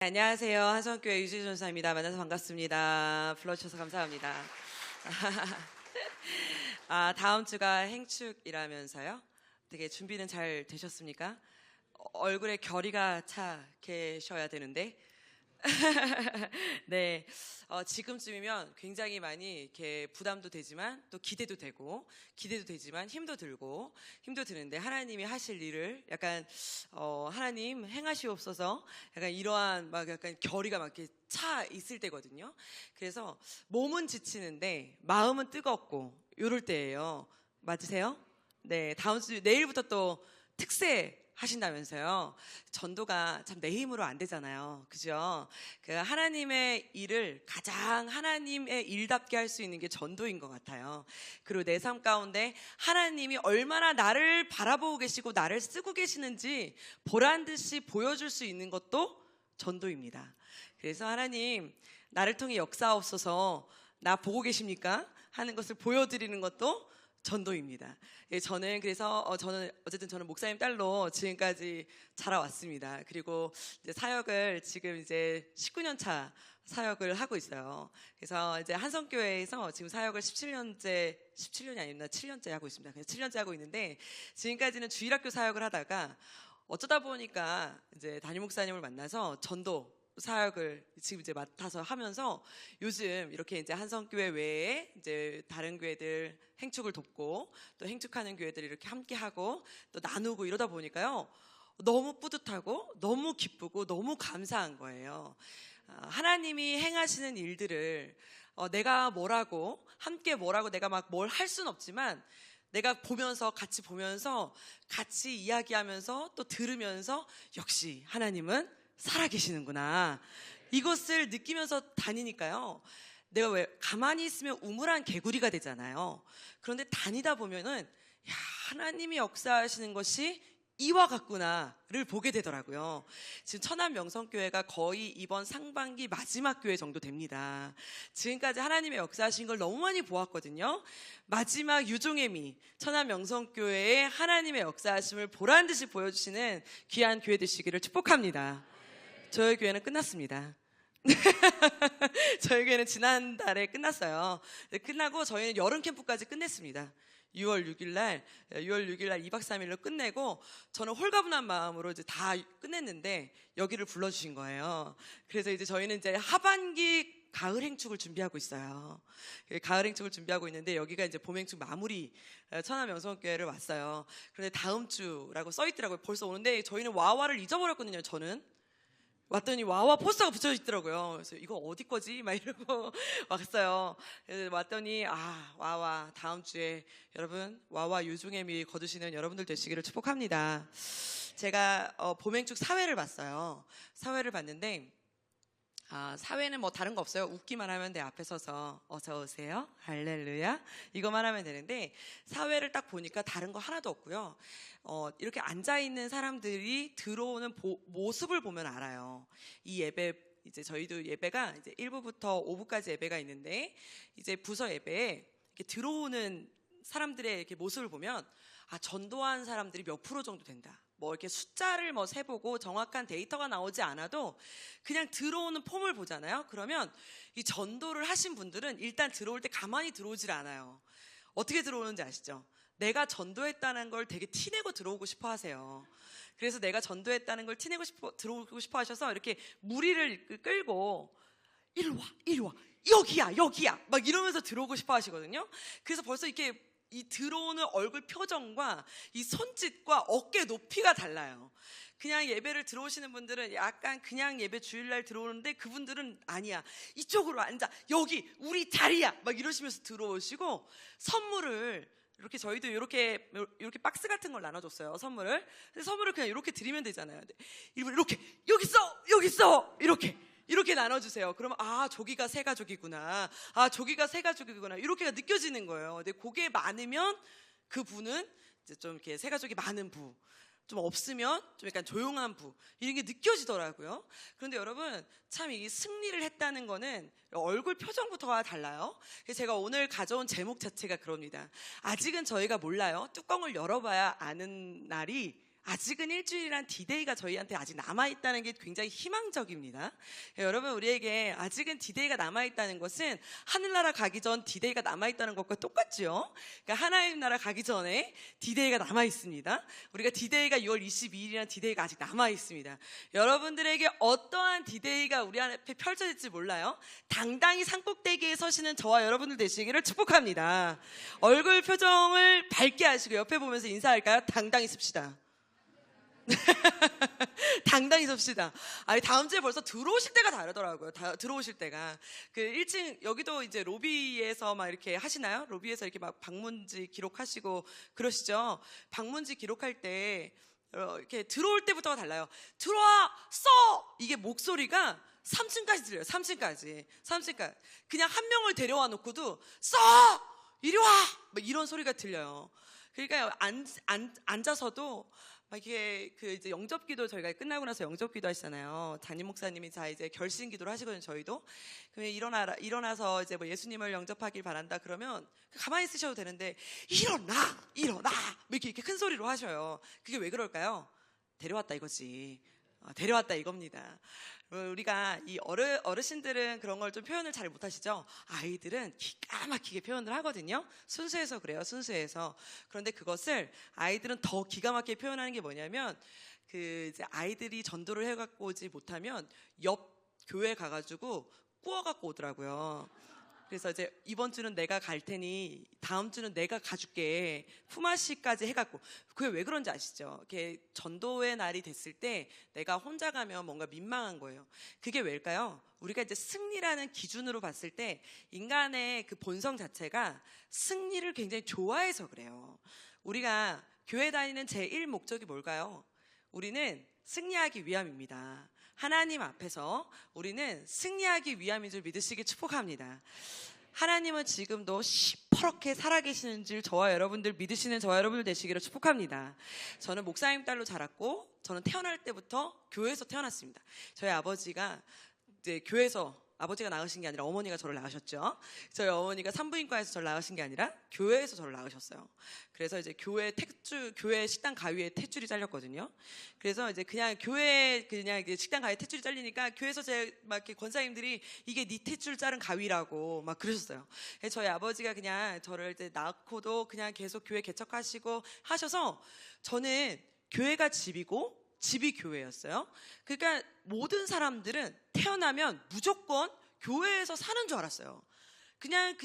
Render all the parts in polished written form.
안녕하세요. 한성교회 유지 전사입니다. 만나서 반갑습니다. 불러주셔서 감사합니다. 다음 주가 행축이라면서요? 되게 준비는 잘 되셨습니까? 얼굴에 결의가 차 계셔야 되는데. 네, 지금쯤이면 굉장히 많이 이렇게 부담도 되지만 또 기대도 되지만 힘도 드는데 하나님이 하실 일을 약간 하나님 행하시옵소서 약간 이러한 막 약간 결의가 막 이렇게 차 있을 때거든요. 그래서 몸은 지치는데 마음은 뜨겁고 이럴 때예요. 맞으세요? 네, 다음 주 내일부터 또 특세 하신다면서요. 전도가 참 내 힘으로 안 되잖아요. 그죠? 그 하나님의 일을 가장 하나님의 일답게 할 수 있는 게 전도인 것 같아요. 그리고 내 삶 가운데 하나님이 얼마나 나를 바라보고 계시고 나를 쓰고 계시는지 보란 듯이 보여줄 수 있는 것도 전도입니다. 그래서 하나님 나를 통해 역사하옵소서, 나 보고 계십니까? 하는 것을 보여드리는 것도 전도입니다. 예, 저는 어쨌든 목사님 딸로 지금까지 자라왔습니다. 그리고 이제 사역을 지금 이제 19년 차 사역을 하고 있어요. 그래서 이제 한성교회에서 지금 사역을 17년이 아니라 7년째 하고 있습니다. 그냥 7년째 하고 있는데, 지금까지는 주일학교 사역을 하다가 어쩌다 보니까 이제 담임 목사님을 만나서 전도 사역을 지금 이제 맡아서 하면서 요즘 이렇게 이제 한성교회 외에 이제 다른 교회들 행축을 돕고 또 행축하는 교회들 이렇게 함께하고 또 나누고 이러다 보니까요, 너무 뿌듯하고 너무 기쁘고 너무 감사한 거예요. 하나님이 행하시는 일들을 내가 함께 내가 막 뭘 할 수는 없지만 내가 같이 보면서 같이 이야기하면서 또 들으면서 역시 하나님은 살아계시는구나, 이것을 느끼면서 다니니까요, 내가 왜 가만히 있으면 우물한 개구리가 되잖아요. 그런데 다니다 보면은 하나님이 역사하시는 것이 이와 같구나를 보게 되더라고요. 지금 천안 명성교회가 거의 이번 상반기 마지막 교회 정도 됩니다. 지금까지 하나님의 역사하신 걸 너무 많이 보았거든요. 마지막 유종의 미, 천안 명성교회의 하나님의 역사하심을 보란 듯이 보여주시는 귀한 교회 되시기를 축복합니다. 저희 교회는 끝났습니다. 저희 교회는 지난달에 끝났어요. 끝나고 저희는 여름 캠프까지 끝냈습니다. 6월 6일 날 2박 3일로 끝내고 저는 홀가분한 마음으로 이제 다 끝냈는데 여기를 불러주신 거예요. 그래서 이제 저희는 이제 하반기 가을 행축을 준비하고 있어요. 가을 행축을 준비하고 있는데 여기가 이제 봄 행축 마무리 천안 명성교회를 왔어요. 그런데 다음 주라고 써 있더라고요. 벌써 오는데 저희는 와와를 잊어버렸거든요. 저는 왔더니 와와 포스터가 붙여 있더라고요. 그래서 이거 어디 거지? 막 이러고 왔어요. 그래서 왔더니 와와 다음 주에 여러분 와와 유종의 미 거두시는 여러분들 되시기를 축복합니다. 제가 봄행축 사회를 봤어요. 사회를 봤는데 사회는 뭐 다른 거 없어요. 웃기만 하면 돼. 앞에 서서 어서 오세요, 할렐루야, 이거만 하면 되는데, 사회를 딱 보니까 다른 거 하나도 없고요. 이렇게 앉아있는 사람들이 들어오는 모습을 보면 알아요. 이 예배, 이제 저희도 예배가 이제 1부부터 5부까지 예배가 있는데, 이제 부서 예배에 이렇게 들어오는 사람들의 이렇게 모습을 보면 전도한 사람들이 몇 프로 정도 된다, 뭐 이렇게 숫자를 세보고 정확한 데이터가 나오지 않아도 그냥 들어오는 폼을 보잖아요. 그러면 이 전도를 하신 분들은 일단 들어올 때 가만히 들어오질 않아요. 어떻게 들어오는지 아시죠? 내가 전도했다는 걸 되게 티내고 들어오고 싶어 하세요. 그래서 내가 전도했다는 걸 들어오고 싶어 하셔서 이렇게 무리를 끌고 이리 와, 여기야 막 이러면서 들어오고 싶어 하시거든요. 그래서 벌써 이렇게 이 들어오는 얼굴 표정과 이 손짓과 어깨 높이가 달라요. 그냥 예배를 들어오시는 분들은 약간 그냥 예배 주일날 들어오는데, 그분들은 아니야, 이쪽으로 앉아, 여기 우리 자리야 막 이러시면서 들어오시고, 선물을 이렇게 저희도 이렇게 박스 같은 걸 나눠줬어요. 선물을 그냥 이렇게 드리면 되잖아요. 이렇게 여기 있어 이렇게 나눠주세요. 그러면 저기가 새 가족이구나, 저기가 새 가족이구나, 이렇게가 느껴지는 거예요. 근데 그게 많으면 그 부는 이제 좀 이렇게 새 가족이 많은 부, 좀 없으면 좀 약간 조용한 부, 이런 게 느껴지더라고요. 그런데 여러분, 참 이 승리를 했다는 거는 얼굴 표정부터가 달라요. 그래서 제가 오늘 가져온 제목 자체가 그럽니다. 아직은 저희가 몰라요. 뚜껑을 열어봐야 아는 날이 아직은 일주일이란 디데이가 저희한테 아직 남아있다는 게 굉장히 희망적입니다. 여러분, 우리에게 아직은 디데이가 남아있다는 것은 하늘나라 가기 전 디데이가 남아있다는 것과 똑같죠. 그러니까 하나님 나라 가기 전에 디데이가 남아있습니다. 우리가 디데이가 6월 22일이라는 디데이가 아직 남아있습니다. 여러분들에게 어떠한 디데이가 우리 앞에 펼쳐질지 몰라요. 당당히 산꼭대기에 서시는 저와 여러분들 되시기를 축복합니다. 얼굴 표정을 밝게 하시고 옆에 보면서 인사할까요? 당당히 씁시다. 당당히 섭시다. 아니, 다음 주에 벌써 들어오실 때가 다르더라고요. 들어오실 때가. 그 1층, 여기도 이제 로비에서 막 이렇게 하시나요? 로비에서 이렇게 막 방문지 기록하시고 그러시죠? 방문지 기록할 때, 이렇게 들어올 때부터가 달라요. 들어와! 써! 이게 목소리가 3층까지 들려요. 3층까지. 그냥 한 명을 데려와 놓고도 써! 이리 와! 막 이런 소리가 들려요. 그러니까 앉아서도 막 이게 그 이제 영접기도 저희가 끝나고 나서 영접기도 하시잖아요. 담임 목사님이 다 이제 결신기도를 하시거든요. 저희도. 그러면 일어나서 이제 뭐 예수님을 영접하길 바란다 그러면 가만히 있으셔도 되는데 일어나 뭐 이렇게 큰 소리로 하셔요. 그게 왜 그럴까요? 데려왔다 이거지. 데려왔다 이겁니다. 우리가 이 어르신들은 그런 걸 좀 표현을 잘 못하시죠. 아이들은 기가 막히게 표현을 하거든요. 순수해서 그래요. 순수해서. 그런데 그것을 아이들은 더 기가 막히게 표현하는 게 뭐냐면, 그 이제 아이들이 전도를 해갖고 오지 못하면 옆 교회 가가지고 구워갖고 오더라고요. 그래서 이제 이번 주는 내가 갈 테니 다음 주는 내가 가줄게 품앗이까지 해갖고. 그게 왜 그런지 아시죠? 이렇게 전도의 날이 됐을 때 내가 혼자 가면 뭔가 민망한 거예요. 그게 왜일까요? 우리가 이제 승리라는 기준으로 봤을 때 인간의 그 본성 자체가 승리를 굉장히 좋아해서 그래요. 우리가 교회 다니는 제1 목적이 뭘까요? 우리는 승리하기 위함입니다. 하나님 앞에서 우리는 승리하기 위함인 줄 믿으시길 축복합니다. 하나님은 지금도 시퍼렇게 살아계시는 줄 저와 여러분들 믿으시는 저와 여러분들 되시기를 축복합니다. 저는 목사님 딸로 자랐고, 저는 태어날 때부터 교회에서 태어났습니다. 저희 아버지가 이제 교회에서, 아버지가 낳으신 게 아니라 어머니가 저를 낳으셨죠. 저희 어머니가 산부인과에서 저를 낳으신 게 아니라 교회에서 저를 낳으셨어요. 그래서 이제 교회 식당 가위에 탯줄이 잘렸거든요. 그래서 이제 그냥 식당 가위에 탯줄이 잘리니까 교회에서 막 이렇게 권사님들이 이게 네 탯줄 자른 가위라고 막 그러셨어요. 그래서 저희 아버지가 그냥 저를 이제 낳고도 그냥 계속 교회 개척하시고 하셔서 저는 교회가 집이고 집이 교회였어요. 그러니까 모든 사람들은 태어나면 무조건 교회에서 사는 줄 알았어요. 그냥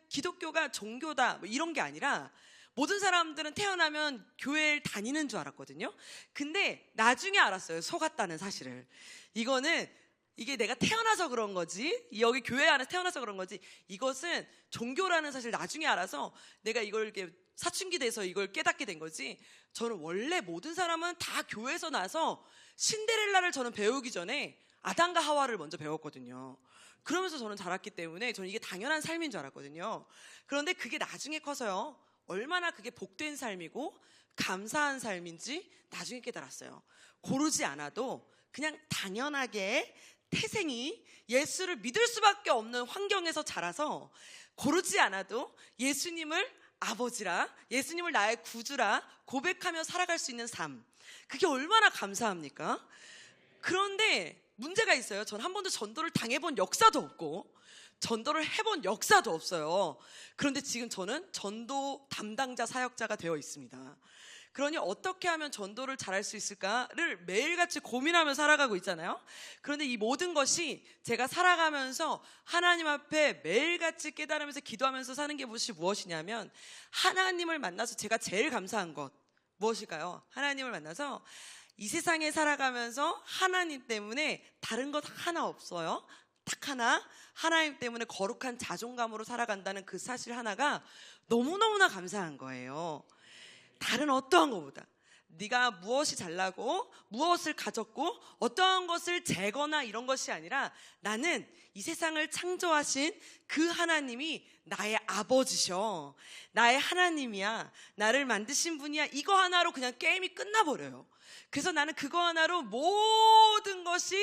기독교가 종교다 뭐 이런 게 아니라 모든 사람들은 태어나면 교회를 다니는 줄 알았거든요. 근데 나중에 알았어요. 속았다는 사실을. 이게 내가 태어나서 그런 거지, 여기 교회 안에서 태어나서 그런 거지, 이것은 종교라는 사실을 나중에 알아서 내가 이걸 이렇게 사춘기 돼서 이걸 깨닫게 된 거지. 저는 원래 모든 사람은 다 교회에서 나서 신데렐라를 저는 배우기 전에 아담과 하와를 먼저 배웠거든요. 그러면서 저는 자랐기 때문에 저는 이게 당연한 삶인 줄 알았거든요. 그런데 그게 나중에 커서요, 얼마나 그게 복된 삶이고 감사한 삶인지 나중에 깨달았어요. 고르지 않아도 그냥 당연하게 태생이 예수를 믿을 수밖에 없는 환경에서 자라서 고르지 않아도 예수님을 아버지라, 예수님을 나의 구주라 고백하며 살아갈 수 있는 삶, 그게 얼마나 감사합니까? 그런데 문제가 있어요. 전 한 번도 전도를 당해본 역사도 없고 전도를 해본 역사도 없어요. 그런데 지금 저는 전도 담당자 사역자가 되어 있습니다. 그러니 어떻게 하면 전도를 잘할 수 있을까를 매일같이 고민하며 살아가고 있잖아요. 그런데 이 모든 것이 제가 살아가면서 하나님 앞에 매일같이 깨달으면서 기도하면서 사는 게 무엇이냐면, 하나님을 만나서 제가 제일 감사한 것 무엇일까요? 하나님을 만나서 이 세상에 살아가면서 하나님 때문에 다른 것 하나 없어요. 딱 하나, 하나님 때문에 거룩한 자존감으로 살아간다는 그 사실 하나가 너무너무나 감사한 거예요. 다른 어떠한 것보다. 네가 무엇이 잘나고 무엇을 가졌고 어떠한 것을 재거나 이런 것이 아니라, 나는 이 세상을 창조하신 그 하나님이 나의 아버지셔, 나의 하나님이야, 나를 만드신 분이야, 이거 하나로 그냥 게임이 끝나버려요. 그래서 나는 그거 하나로 모든 것이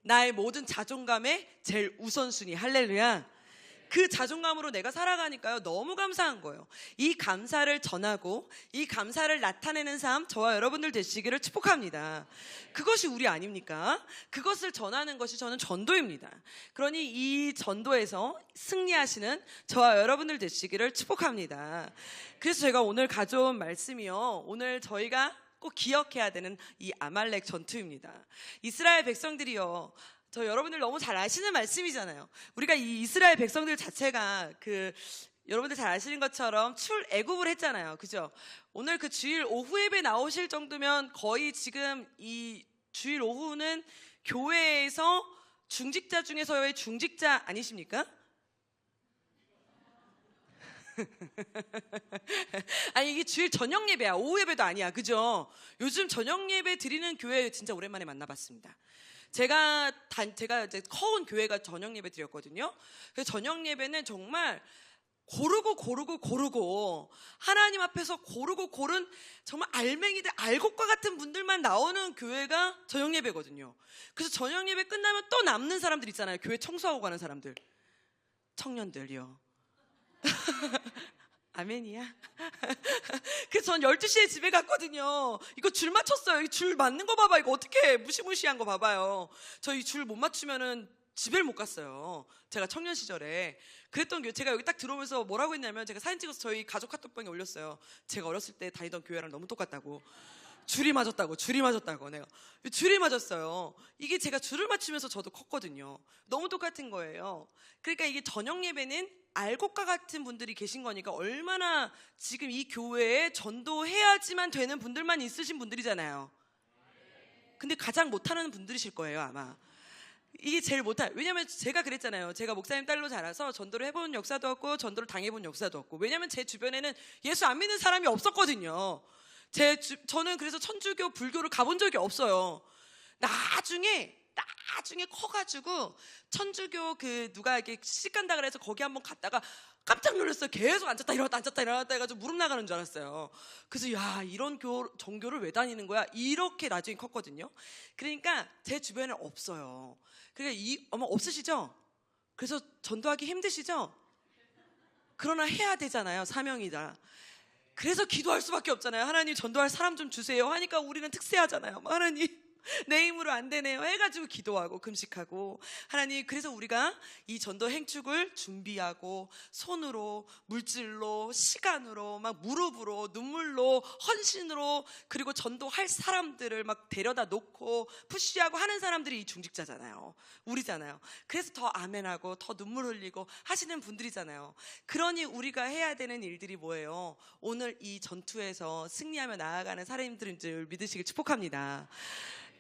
나의 모든 자존감의 제일 우선순위, 할렐루야. 그 자존감으로 내가 살아가니까요, 너무 감사한 거예요. 이 감사를 전하고 이 감사를 나타내는 삶, 저와 여러분들 되시기를 축복합니다. 그것이 우리 아닙니까? 그것을 전하는 것이 저는 전도입니다. 그러니 이 전도에서 승리하시는 저와 여러분들 되시기를 축복합니다. 그래서 제가 오늘 가져온 말씀이요, 오늘 저희가 꼭 기억해야 되는 이 아말렉 전투입니다. 이스라엘 백성들이요, 저 여러분들 너무 잘 아시는 말씀이잖아요. 우리가 이 이스라엘 백성들 자체가 여러분들 잘 아시는 것처럼 출애굽을 했잖아요. 그죠? 오늘 그 주일 오후 예배 나오실 정도면 거의 지금 이 주일 오후는 교회에서 중직자 중에서의 중직자 아니십니까? 아니, 이게 주일 저녁 예배야. 오후 예배도 아니야. 그죠? 요즘 저녁 예배 드리는 교회 진짜 오랜만에 만나봤습니다. 제가 이제 커온 교회가 저녁 예배 드렸거든요. 그래서 저녁 예배는 정말 고르고 하나님 앞에서 고르고 고른 정말 알맹이들, 알곡과 같은 분들만 나오는 교회가 저녁 예배거든요. 그래서 저녁 예배 끝나면 또 남는 사람들 있잖아요. 교회 청소하고 가는 사람들. 청년들이요. 아멘이야. 그래서 전 12시에 집에 갔거든요. 이거 줄 맞췄어요. 이 줄 맞는 거 봐봐. 이거 어떻게 무시무시한 거 봐봐요. 저 이 줄 못 맞추면은 집에를 못 갔어요. 제가 청년 시절에. 그랬던 게 제가 여기 딱 들어오면서 뭐라고 했냐면, 제가 사진 찍어서 저희 가족 카톡방에 올렸어요. 제가 어렸을 때 다니던 교회랑 너무 똑같다고. 줄이 맞았다고 내가. 줄이 맞았어요. 이게 제가 줄을 맞추면서 저도 컸거든요. 너무 똑같은 거예요. 그러니까 이게 저녁 예배는 알곡과 같은 분들이 계신 거니까 얼마나 지금 이 교회에 전도해야지만 되는 분들만 있으신 분들이잖아요. 근데 가장 못하는 분들이실 거예요, 아마. 이게 제일 왜냐면 제가 그랬잖아요. 제가 목사님 딸로 자라서 전도를 해본 역사도 없고 전도를 당해본 역사도 없고. 왜냐면 제 주변에는 예수 안 믿는 사람이 없었거든요. 저는 그래서 천주교, 불교를 가본 적이 없어요. 나중에 커가지고 천주교 누가 이렇게 시집 간다 그래서 거기 한번 갔다가 깜짝 놀랐어요. 계속 앉았다 일어났다 해가지고 무릎 나가는 줄 알았어요. 그래서 야, 이런 정교를 왜 다니는 거야? 이렇게 나중에 컸거든요. 그러니까 제 주변에 없어요. 그러니까 어머, 없으시죠? 그래서 전도하기 힘드시죠? 그러나 해야 되잖아요. 사명이다. 그래서 기도할 수밖에 없잖아요. 하나님, 전도할 사람 좀 주세요 하니까 우리는 특세하잖아요. 하나님, 내 힘으로 안 되네요 해가지고 기도하고 금식하고. 하나님, 그래서 우리가 이 전도 행축을 준비하고 손으로, 물질로, 시간으로, 막 무릎으로, 눈물로, 헌신으로, 그리고 전도할 사람들을 막 데려다 놓고 푸시하고 하는 사람들이 이 중직자잖아요. 우리잖아요. 그래서 더 아멘하고 더 눈물 흘리고 하시는 분들이잖아요. 그러니 우리가 해야 되는 일들이 뭐예요? 오늘 이 전투에서 승리하며 나아가는 사람들인 줄 믿으시길 축복합니다.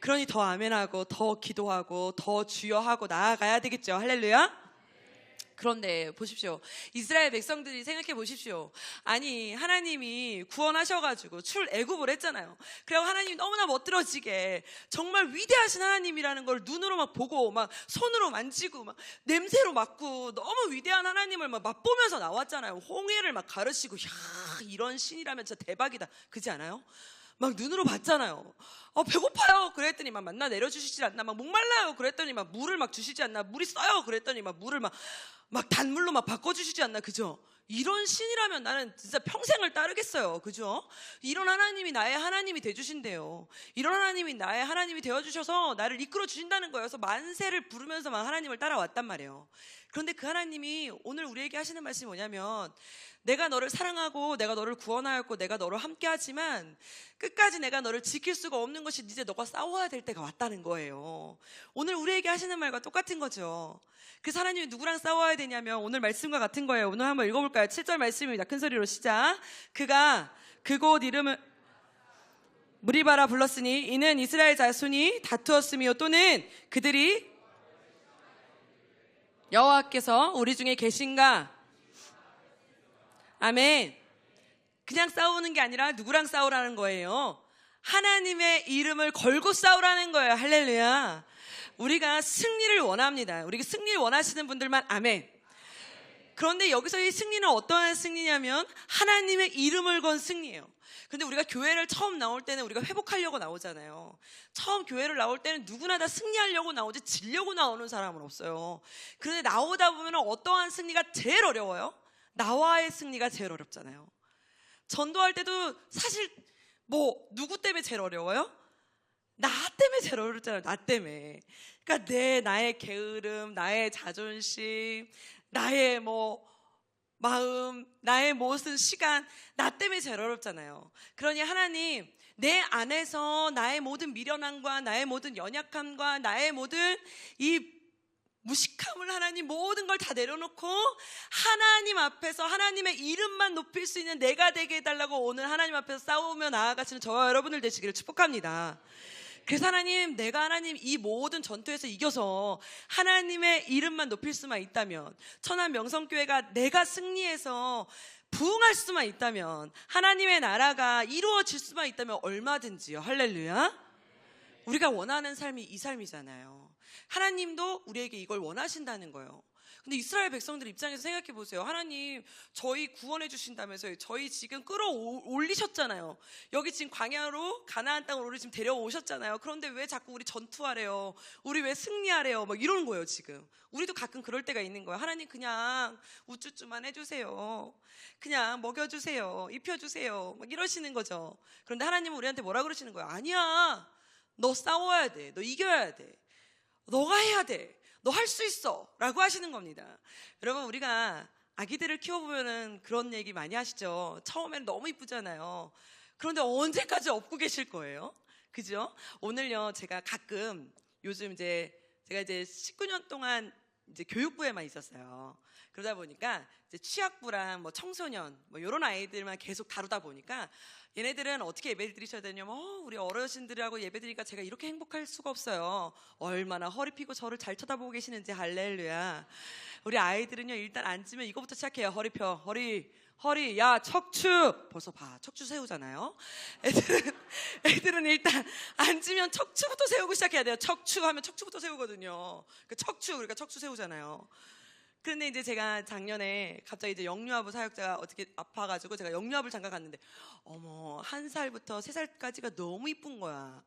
그러니 더 아멘하고 더 기도하고 더 주여하고 나아가야 되겠죠. 할렐루야. 그런데 보십시오. 이스라엘 백성들이 생각해 보십시오. 아니, 하나님이 구원하셔가지고 출애굽을 했잖아요. 그리고 하나님이 너무나 멋들어지게 정말 위대하신 하나님이라는 걸 눈으로 막 보고 막 손으로 만지고 막 냄새로 맡고 너무 위대한 하나님을 막 맛보면서 나왔잖아요. 홍해를 막 가르시고, 야, 이런 신이라면 진짜 대박이다. 그지 않아요? 막 눈으로 봤잖아요. 배고파요 그랬더니 막 만나 내려주시지 않나. 막 목말라요 그랬더니 막 물을 막 주시지 않나. 물이 써요 그랬더니 막 물을 막 단물로 막 바꿔주시지 않나. 그죠? 이런 신이라면 나는 진짜 평생을 따르겠어요. 그죠? 이런 하나님이 나의 하나님이 되주신대요. 이런 하나님이 나의 하나님이 되어주셔서 나를 이끌어 주신다는 거예요. 그래서 만세를 부르면서 막 하나님을 따라왔단 말이에요. 그런데 그 하나님이 오늘 우리에게 하시는 말씀이 뭐냐면, 내가 너를 사랑하고 내가 너를 구원하였고 내가 너를 함께 하지만 끝까지 내가 너를 지킬 수가 없는 것이 이제 너가 싸워야 될 때가 왔다는 거예요. 오늘 우리에게 하시는 말과 똑같은 거죠. 그래서 하나님이 누구랑 싸워야 되냐면 오늘 말씀과 같은 거예요. 오늘 한번 읽어볼까요? 7절 말씀입니다. 큰 소리로 시작. 그가 그곳 이름을 무리바라 불렀으니 이는 이스라엘 자손이 다투었으며 또는 그들이 여호와께서 우리 중에 계신가. 아멘. 그냥 싸우는 게 아니라 누구랑 싸우라는 거예요? 하나님의 이름을 걸고 싸우라는 거예요. 할렐루야. 우리가 승리를 원합니다. 우리가 승리를 원하시는 분들만 아멘. 그런데 여기서 이 승리는 어떠한 승리냐면 하나님의 이름을 건 승리예요. 근데 우리가 교회를 처음 나올 때는 우리가 회복하려고 나오잖아요. 처음 교회를 나올 때는 누구나 다 승리하려고 나오지 지려고 나오는 사람은 없어요. 그런데 나오다 보면 어떠한 승리가 제일 어려워요? 나와의 승리가 제일 어렵잖아요. 전도할 때도 사실 누구 때문에 제일 어려워요? 나 때문에 제일 어렵잖아요. 나 때문에. 그러니까 나의 게으름, 나의 자존심, 나의 마음, 나의 모든 시간, 나 때문에 제일 어렵잖아요. 그러니 하나님, 내 안에서 나의 모든 미련함과 나의 모든 연약함과 나의 모든 이 무식함을 하나님 모든 걸 다 내려놓고 하나님 앞에서 하나님의 이름만 높일 수 있는 내가 되게 해달라고 오늘 하나님 앞에서 싸우며 나아가시는 저와 여러분들 되시기를 축복합니다. 그래서 하나님, 내가 하나님 이 모든 전투에서 이겨서 하나님의 이름만 높일 수만 있다면, 천안 명성교회가 내가 승리해서 부흥할 수만 있다면, 하나님의 나라가 이루어질 수만 있다면 얼마든지요. 할렐루야. 우리가 원하는 삶이 이 삶이잖아요. 하나님도 우리에게 이걸 원하신다는 거예요. 근데 이스라엘 백성들 입장에서 생각해 보세요. 하나님, 저희 구원해 주신다면서요. 저희 지금 끌어올리셨잖아요. 여기 지금 광야로 가나안 땅으로 우리 지금 데려오셨잖아요. 그런데 왜 자꾸 우리 전투하래요? 우리 왜 승리하래요? 이러는 거예요, 지금. 우리도 가끔 그럴 때가 있는 거예요. 하나님, 그냥 우쭈쭈만 해주세요. 그냥 먹여주세요. 입혀주세요. 이러시는 거죠. 그런데 하나님은 우리한테 뭐라 그러시는 거예요? 아니야. 너 싸워야 돼. 너 이겨야 돼. 너가 해야 돼. 너 할 수 있어 라고 하시는 겁니다. 여러분, 우리가 아기들을 키워보면 그런 얘기 많이 하시죠. 처음에는 너무 이쁘잖아요. 그런데 언제까지 업고 계실 거예요? 그죠? 오늘요, 제가 가끔 요즘 제가 19년 동안 교육부에만 있었어요. 그러다 보니까 취약부랑 청소년 이런 아이들만 계속 다루다 보니까 얘네들은 어떻게 예배를 드리셔야 되냐면 우리 어르신들하고 예배 드리니까 제가 이렇게 행복할 수가 없어요. 얼마나 허리 피고 저를 잘 쳐다보고 계시는지. 할렐루야. 우리 아이들은요, 일단 앉으면 이거부터 시작해요. 허리 펴. 허리, 야, 척추. 벌써 봐. 척추 세우잖아요. 애들은 일단 앉으면 척추부터 세우고 시작해야 돼요. 척추 하면 척추부터 세우거든요. 그러니까 척추 세우잖아요. 그런데 제가 작년에 갑자기 영유아부 사역자가 어떻게 아파가지고 제가 영유아부를 잠깐 갔는데, 1살부터 3살까지가 너무 이쁜 거야.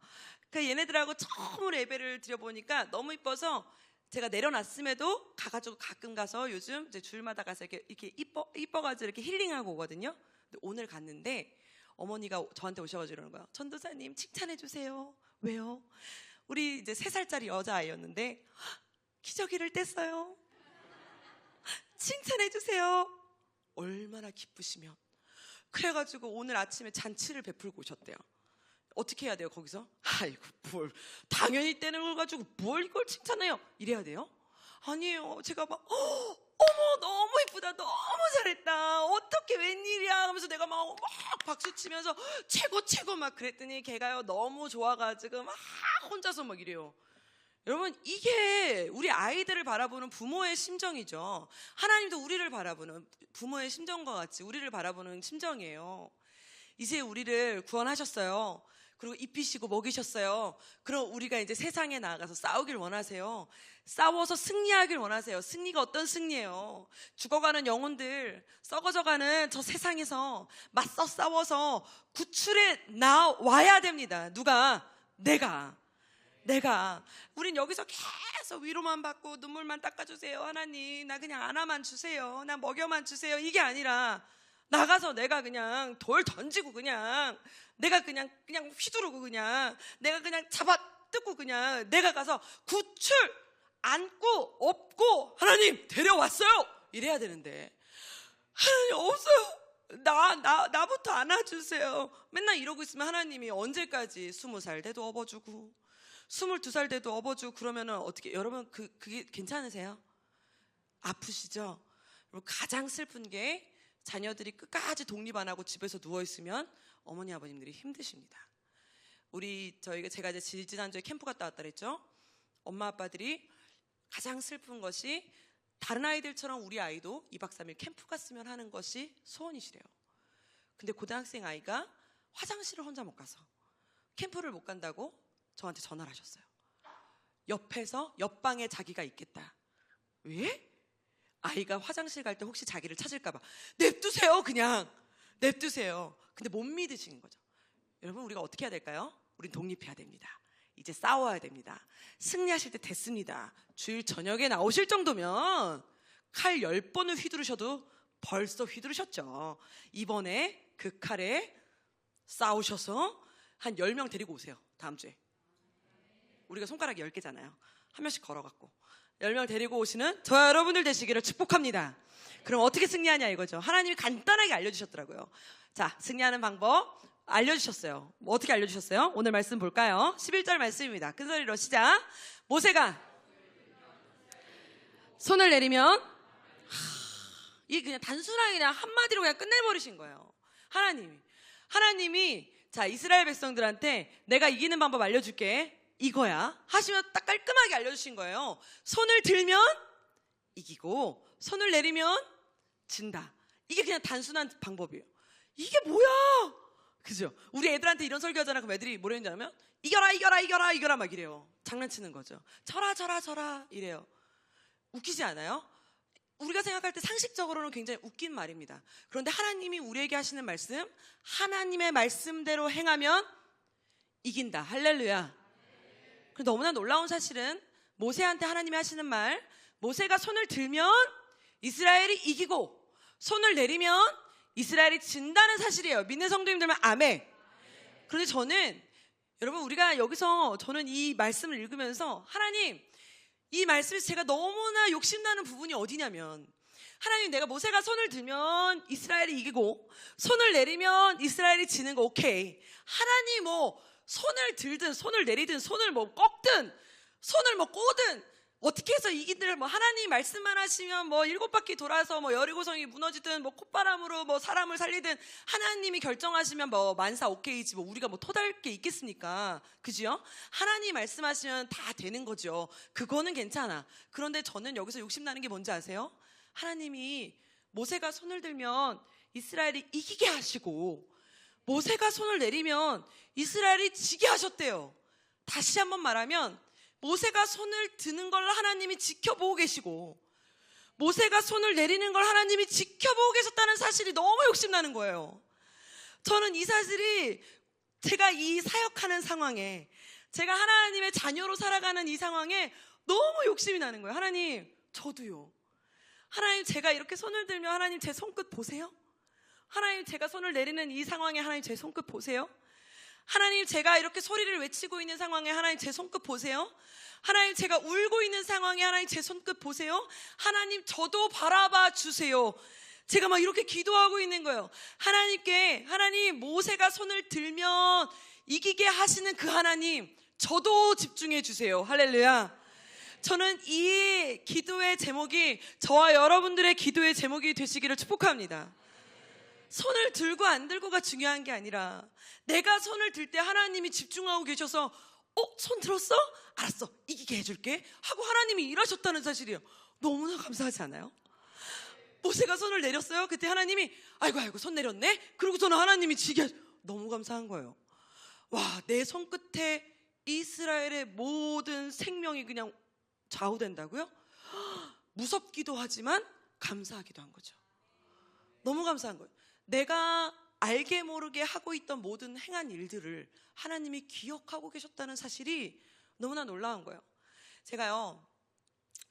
그러니까 얘네들하고 처음으로 예배를 드려보니까 너무 이뻐서 제가 내려놨음에도 가가지고 가끔 가서 요즘 주일마다 가서 이렇게 이뻐가지고 이렇게 힐링하고 오거든요. 근데 오늘 갔는데 어머니가 저한테 오셔가지고 이러는 거야. 전도사님, 칭찬해주세요. 왜요? 우리 3살짜리 여자아이였는데 기저귀를 뗐어요. 칭찬해주세요. 얼마나 기쁘시면. 그래가지고 오늘 아침에 잔치를 베풀고 오셨대요. 어떻게 해야 돼요, 거기서? 아이고, 당연히 떼는 걸 가지고 뭘 이걸 칭찬해요? 이래야 돼요? 아니에요. 제가 어머, 너무 이쁘다. 너무 잘했다. 어떻게 웬일이야? 하면서 내가 막 박수 치면서 최고 막 그랬더니 걔가요, 너무 좋아가지고 막 혼자서 막 이래요. 여러분, 이게 우리 아이들을 바라보는 부모의 심정이죠. 하나님도 우리를 바라보는 부모의 심정과 같이 우리를 바라보는 심정이에요. 이제 우리를 구원하셨어요. 그리고 입히시고 먹이셨어요. 그럼 우리가 세상에 나아가서 싸우길 원하세요. 싸워서 승리하길 원하세요. 승리가 어떤 승리예요? 죽어가는 영혼들, 썩어져가는 저 세상에서 맞서 싸워서 구출해 나와야 됩니다. 누가? 내가. 우린 여기서 계속 위로만 받고 눈물만 닦아주세요. 하나님, 나 그냥 안아만 주세요. 나 먹여만 주세요. 이게 아니라 나가서 내가 그냥 돌 던지고 내가 그냥 휘두르고 내가 그냥 잡아 뜯고 내가 가서 구출 안고 업고 하나님 데려왔어요. 이래야 되는데 하나님 없어요. 나부터 안아주세요. 맨날 이러고 있으면 하나님이 언제까지 20살 돼도 업어주고 22살 돼도 업어주고 그러면은 어떻게, 여러분 그게 괜찮으세요? 아프시죠? 가장 슬픈 게 자녀들이 끝까지 독립 안 하고 집에서 누워 있으면 어머니 아버님들이 힘드십니다. 제가 지난주에 캠프 갔다 왔다 그랬죠? 엄마 아빠들이 가장 슬픈 것이 다른 아이들처럼 우리 아이도 2박 3일 캠프 갔으면 하는 것이 소원이시래요. 근데 고등학생 아이가 화장실을 혼자 못 가서 캠프를 못 간다고 저한테 전화를 하셨어요. 옆방에 자기가 있겠다. 왜? 아이가 화장실 갈 때 혹시 자기를 찾을까 봐. 냅두세요. 그냥 냅두세요. 근데 못 믿으시는 거죠. 여러분, 우리가 어떻게 해야 될까요? 우린 독립해야 됩니다. 이제 싸워야 됩니다. 승리하실 때 됐습니다. 주일 저녁에 나오실 정도면 칼 10번을 휘두르셔도 벌써 휘두르셨죠. 이번에 그 칼에 싸우셔서 한 10명 데리고 오세요. 다음 주에. 우리가 손가락이 10개잖아요. 한 명씩 걸어갖고 10명 데리고 오시는 저 여러분들 되시기를 축복합니다. 그럼 어떻게 승리하냐 이거죠. 하나님이 간단하게 알려주셨더라고요. 자, 승리하는 방법 알려주셨어요. 뭐 어떻게 알려주셨어요? 오늘 말씀 볼까요? 11절 말씀입니다. 큰 소리로 시작. 모세가 손을 내리면 이게 그냥 단순하게 그냥 한마디로 그냥 끝내버리신 거예요. 하나님이 자, 이스라엘 백성들한테 내가 이기는 방법 알려줄게. 이거야. 하시면 딱 깔끔하게 알려주신 거예요. 손을 들면 이기고 손을 내리면 진다. 이게 그냥 단순한 방법이에요. 이게 뭐야? 그죠? 우리 애들한테 이런 설교하잖아. 그럼 애들이 뭐라 했는지 알면 이겨라 이겨라 이겨라 이겨라 막 이래요. 장난치는 거죠. 져라 이래요. 웃기지 않아요? 우리가 생각할 때 상식적으로는 굉장히 웃긴 말입니다. 그런데 하나님이 우리에게 하시는 말씀, 하나님의 말씀대로 행하면 이긴다. 할렐루야. 그런데 너무나 놀라운 사실은 모세한테 하나님이 하시는 말, 모세가 손을 들면 이스라엘이 이기고 손을 내리면 이스라엘이 진다는 사실이에요. 믿는 성도님들만 아멘. 그런데 저는 여러분, 우리가 여기서 저는 이 말씀을 읽으면서 하나님, 이 말씀에서 제가 너무나 욕심나는 부분이 어디냐면, 하나님, 내가 모세가 손을 들면 이스라엘이 이기고 손을 내리면 이스라엘이 지는 거 오케이. 하나님 뭐 손을 들든 손을 내리든 손을 뭐 꺾든 손을 뭐 꼬든 어떻게 해서 이기들 뭐 하나님 말씀만 하시면 뭐 7바퀴 돌아서 뭐 여리고성이 무너지든 뭐 콧바람으로 뭐 사람을 살리든 하나님이 결정하시면 뭐 만사 오케이지 뭐 우리가 뭐 토달 게 있겠습니까? 그죠? 하나님 말씀하시면 다 되는 거죠. 그거는 괜찮아. 그런데 저는 여기서 욕심나는 게 뭔지 아세요? 하나님이 모세가 손을 들면 이스라엘이 이기게 하시고 모세가 손을 내리면 이스라엘이 지게 하셨대요. 다시 한번 말하면 모세가 손을 드는 걸 하나님이 지켜보고 계시고 모세가 손을 내리는 걸 하나님이 지켜보고 계셨다는 사실이 너무 욕심나는 거예요. 저는 이 사실이 제가 이 사역하는 상황에 제가 하나님의 자녀로 살아가는 이 상황에 너무 욕심이 나는 거예요. 하나님, 저도요. 하나님, 제가 이렇게 손을 들면 하나님 제 손끝 보세요? 하나님, 제가 손을 내리는 이 상황에 하나님 제 손끝 보세요? 하나님, 제가 이렇게 소리를 외치고 있는 상황에 하나님 제 손끝 보세요? 하나님, 제가 울고 있는 상황에 하나님 제 손끝 보세요? 하나님, 저도 바라봐 주세요. 제가 막 이렇게 기도하고 있는 거예요. 하나님께, 하나님, 모세가 손을 들면 이기게 하시는 그 하나님, 저도 집중해 주세요. 할렐루야. 저는 이 기도의 제목이 저와 여러분들의 기도의 제목이 되시기를 축복합니다. 손을 들고 안 들고가 중요한 게 아니라 내가 손을 들 때 하나님이 집중하고 계셔서 손 들었어? 알았어, 이기게 해줄게 하고 하나님이 일하셨다는 사실이에요. 너무나 감사하지 않아요? 모세가 손을 내렸어요. 그때 하나님이 아이고 손 내렸네? 그리고 저는 하나님이 지게 너무 감사한 거예요. 와, 내 손끝에 이스라엘의 모든 생명이 그냥 좌우된다고요? 무섭기도 하지만 감사하기도 한 거죠. 너무 감사한 거예요. 내가 알게 모르게 하고 있던 모든 행한 일들을 하나님이 기억하고 계셨다는 사실이 너무나 놀라운 거예요. 제가요,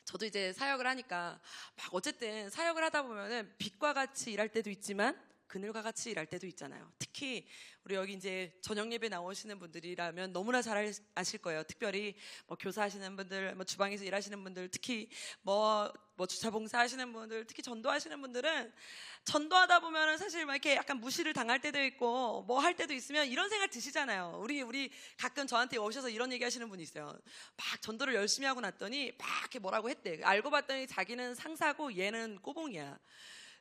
저도 이제 사역을 하니까 막 어쨌든 사역을 하다 보면은 빛과 같이 일할 때도 있지만 그늘과 같이 일할 때도 있잖아요. 특히 우리 여기 이제 저녁 예배 나오시는 분들이라면 너무나 잘 아실 거예요. 특별히 뭐 교사하시는 분들, 뭐 주방에서 일하시는 분들, 특히 뭐 주차 봉사 하시는 분들, 특히 전도하시는 분들은 전도하다 보면은 사실 막 이렇게 약간 무시를 당할 때도 있고 뭐 할 때도 있으면 이런 생각 드시잖아요. 우리 가끔 저한테 오셔서 이런 얘기 하시는 분이 있어요. 막 전도를 열심히 하고 났더니 막 이렇게 뭐라고 했대. 알고 봤더니 자기는 상사고 얘는 꼬봉이야.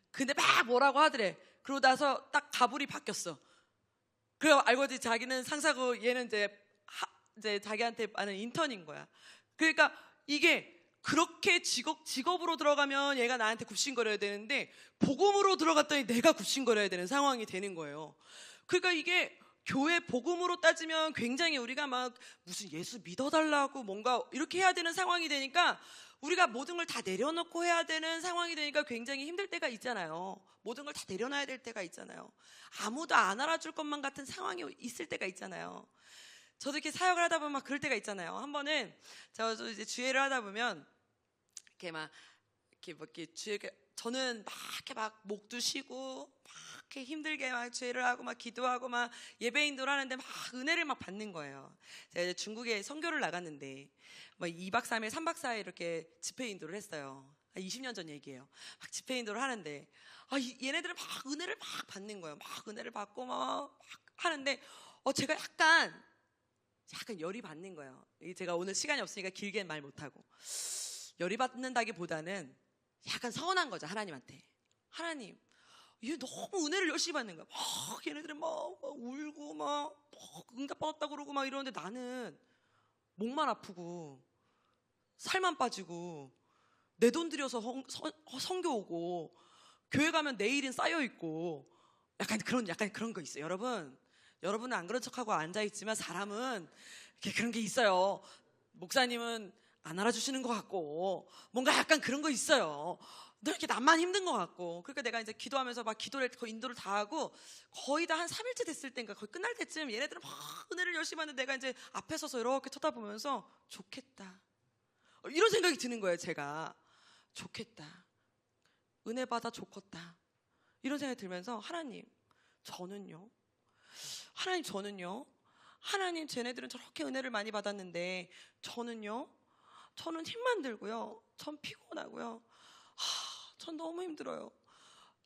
근데 막 뭐라고 하더래. 그러고 나서 딱 가불이 바뀌었어. 그래 알고 봤더니 자기는 상사고 얘는 이제 자기한테 아는 인턴인 거야. 그러니까 이게 그렇게 직업으로 들어가면 얘가 나한테 굽신거려야 되는데 복음으로 들어갔더니 내가 굽신거려야 되는 상황이 되는 거예요. 그러니까 이게 교회 복음으로 따지면 굉장히 우리가 막 무슨 예수 믿어달라고 뭔가 이렇게 해야 되는 상황이 되니까 우리가 모든 걸 다 내려놓고 해야 되는 상황이 되니까 굉장히 힘들 때가 있잖아요. 모든 걸 다 내려놔야 될 때가 있잖아요. 아무도 안 알아줄 것만 같은 상황이 있을 때가 있잖아요. 저도 이렇게 사역을 하다 보면 막 그럴 때가 있잖아요. 한 번은 저도 이제 주회를 하다 보면 이렇게 막 이렇게 주회, 저는 막 이렇게 막 목도 쉬고 막 이렇게 힘들게 막 주회를 하고 막 기도하고 막 예배인도를 하는데 막 은혜를 막 받는 거예요. 제가 이제 중국에 선교를 나갔는데 막 2박 3일, 3박 4일 이렇게 집회인도를 했어요. 20년 전 얘기예요. 막 집회인도를 하는데 얘네들은 막 은혜를 막 받는 거예요. 막 은혜를 받고 막 하는데 제가 약간 열이 받는 거예요. 제가 오늘 시간이 없으니까 길게 말 못하고 열이 받는다기보다는 약간 서운한 거죠. 하나님한테. 하나님, 얘 너무 은혜를 열심히 받는 거야. 막 얘네들은 막 울고 막 응답 받았다 그러고 막 이러는데 나는 목만 아프고 살만 빠지고 내 돈 들여서 선교 오고 교회 가면 내일은 쌓여 있고 약간 그런 거 있어요. 여러분은 안 그런 척하고 앉아 있지만 사람은 이렇게 그런 게 있어요. 목사님은 안 알아주시는 것 같고 뭔가 약간 그런 거 있어요. 너 이렇게 나만 힘든 것 같고. 그러니까 내가 이제 기도하면서 막 인도를 다 하고 거의 다 한 3일째 됐을 때인가 거의 끝날 때쯤 얘네들은 막 은혜를 열심히 하는데 내가 이제 앞에 서서 이렇게 쳐다보면서 좋겠다 이런 생각이 드는 거예요. 제가 좋겠다, 은혜 받아 좋겠다 이런 생각이 들면서 하나님 저는요 하나님 쟤네들은 저렇게 은혜를 많이 받았는데 저는 힘만 들고요, 전 피곤하고요, 전 너무 힘들어요.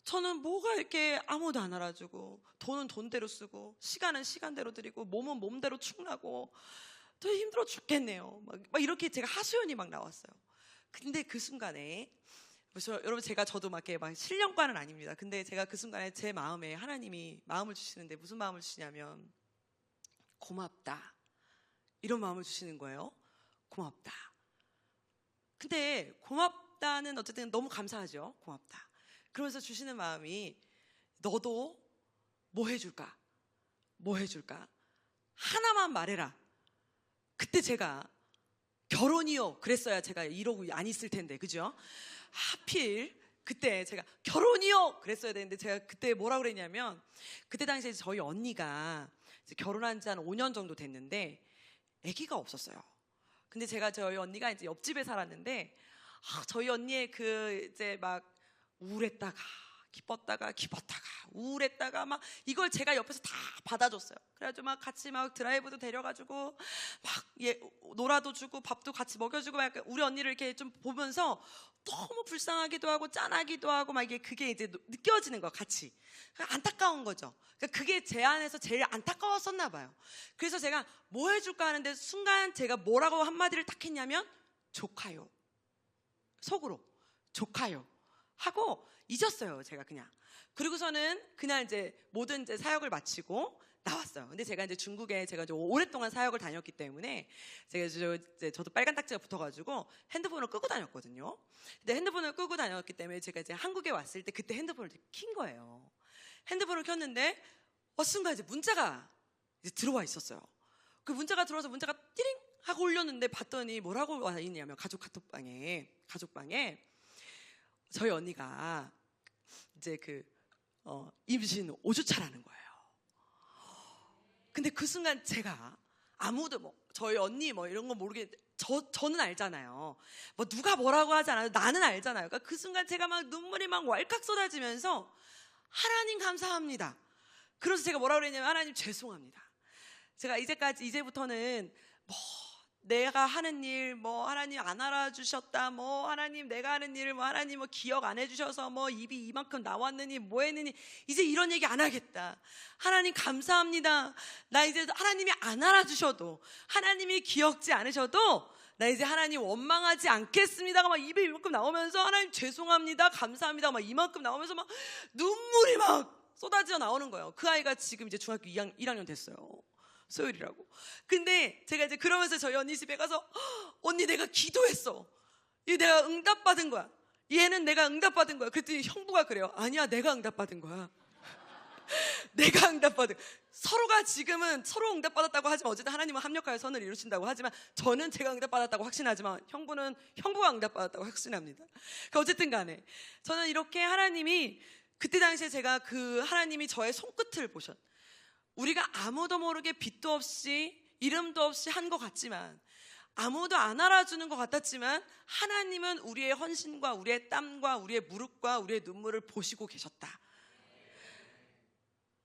저는 뭐가 이렇게 아무도 안 알아주고 돈은 돈대로 쓰고 시간은 시간대로 드리고 몸은 몸대로 축나고 더 힘들어 죽겠네요. 막 이렇게 제가 하소연이 막 나왔어요. 근데 그 순간에 여러분 저도 막 이렇게 막 신령과는 아닙니다. 근데 제가 그 순간에 제 마음에 하나님이 마음을 주시는데 무슨 마음을 주시냐면 고맙다 이런 마음을 주시는 거예요. 고맙다. 근데 고맙다는 어쨌든 너무 감사하죠. 고맙다. 그러면서 주시는 마음이 너도 뭐 해줄까? 하나만 말해라. 그때 제가 결혼이요 그랬어야 제가 이러고 안 있을 텐데, 그죠? 하필 그때 제가 결혼이요 그랬어야 되는데 제가 그때 뭐라 그랬냐면 그때 당시에 저희 언니가 이제 결혼한 지 한 5년 정도 됐는데 아기가 없었어요. 근데 저희 언니가 이제 옆집에 살았는데 저희 언니의 그 이제 막 우울했다가 기뻤다가 우울했다가 막 이걸 제가 옆에서 다 받아줬어요. 그래가지고 막 같이 막 드라이브도 데려가지고 막 놀아도 주고 밥도 같이 먹여주고 막 우리 언니를 이렇게 좀 보면서 너무 불쌍하기도 하고 짠하기도 하고 막 그게 이제 느껴지는 거야, 같이. 그러니까 안타까운 거죠. 그러니까 그게 제 안에서 제일 안타까웠었나 봐요. 그래서 제가 뭐 해줄까 하는데 순간 제가 뭐라고 한마디를 딱 했냐면 조카요. 속으로 조카요 하고 잊었어요, 제가 그냥. 그리고서는 그날 이제 모든 이제 사역을 마치고 나왔어요. 근데 제가 이제 중국에 제가 오랫동안 사역을 다녔기 때문에 저도 빨간 딱지가 붙어가지고 핸드폰을 끄고 다녔거든요. 근데 핸드폰을 끄고 다녔기 때문에 제가 이제 한국에 왔을 때 그때 핸드폰을 킨 거예요. 핸드폰을 켰는데 순간 이제 문자가 이제 들어와 있었어요. 그 문자가 들어와서 문자가 띠링 하고 울렸는데 봤더니 뭐라고 와 있냐면 가족 카톡방에 저희 언니가 이제 임신 5주차라는 거예요. 근데 그 순간 제가 아무도 저희 언니 이런 거 모르겠는데 저는 알잖아요. 누가 뭐라고 하지 않아도 나는 알잖아요. 그러니까 그 순간 제가 막 눈물이 막 왈칵 쏟아지면서 하나님 감사합니다. 그래서 제가 뭐라고 그랬냐면 하나님 죄송합니다. 제가 이제부터는 내가 하는 일, 하나님 안 알아주셨다, 하나님 내가 하는 일을 하나님 기억 안 해주셔서 입이 이만큼 나왔느니 뭐 했느니 이제 이런 얘기 안 하겠다. 하나님 감사합니다. 나 이제 하나님이 안 알아주셔도 하나님이 기억지 않으셔도 나 이제 하나님 원망하지 않겠습니다가 막 입에 이만큼 나오면서 하나님 죄송합니다, 감사합니다 막 이만큼 나오면서 막 눈물이 막 쏟아져 나오는 거예요. 그 아이가 지금 이제 중학교 1학년 됐어요. 소율이라고. 근데 제가 이제 그러면서 저희 언니 집에 가서 언니 내가 기도했어. 얘 내가 응답받은 거야. 얘는 내가 응답받은 거야. 그랬더니 형부가 그래요. 아니야, 내가 응답받은 거야. 내가 응답받은, 서로가 지금은 서로 응답받았다고 하지만 어쨌든 하나님은 합력하여 선을 이루신다고 하지만 저는 제가 응답받았다고 확신하지만 형부는 형부가 응답받았다고 확신합니다. 그러니까 어쨌든 간에 저는 이렇게 하나님이 그때 당시에 제가 그 하나님이 저의 손끝을 보셨, 우리가 아무도 모르게 빚도 없이 이름도 없이 한 것 같지만, 아무도 안 알아주는 것 같았지만 하나님은 우리의 헌신과 우리의 땀과 우리의 무릎과 우리의 눈물을 보시고 계셨다.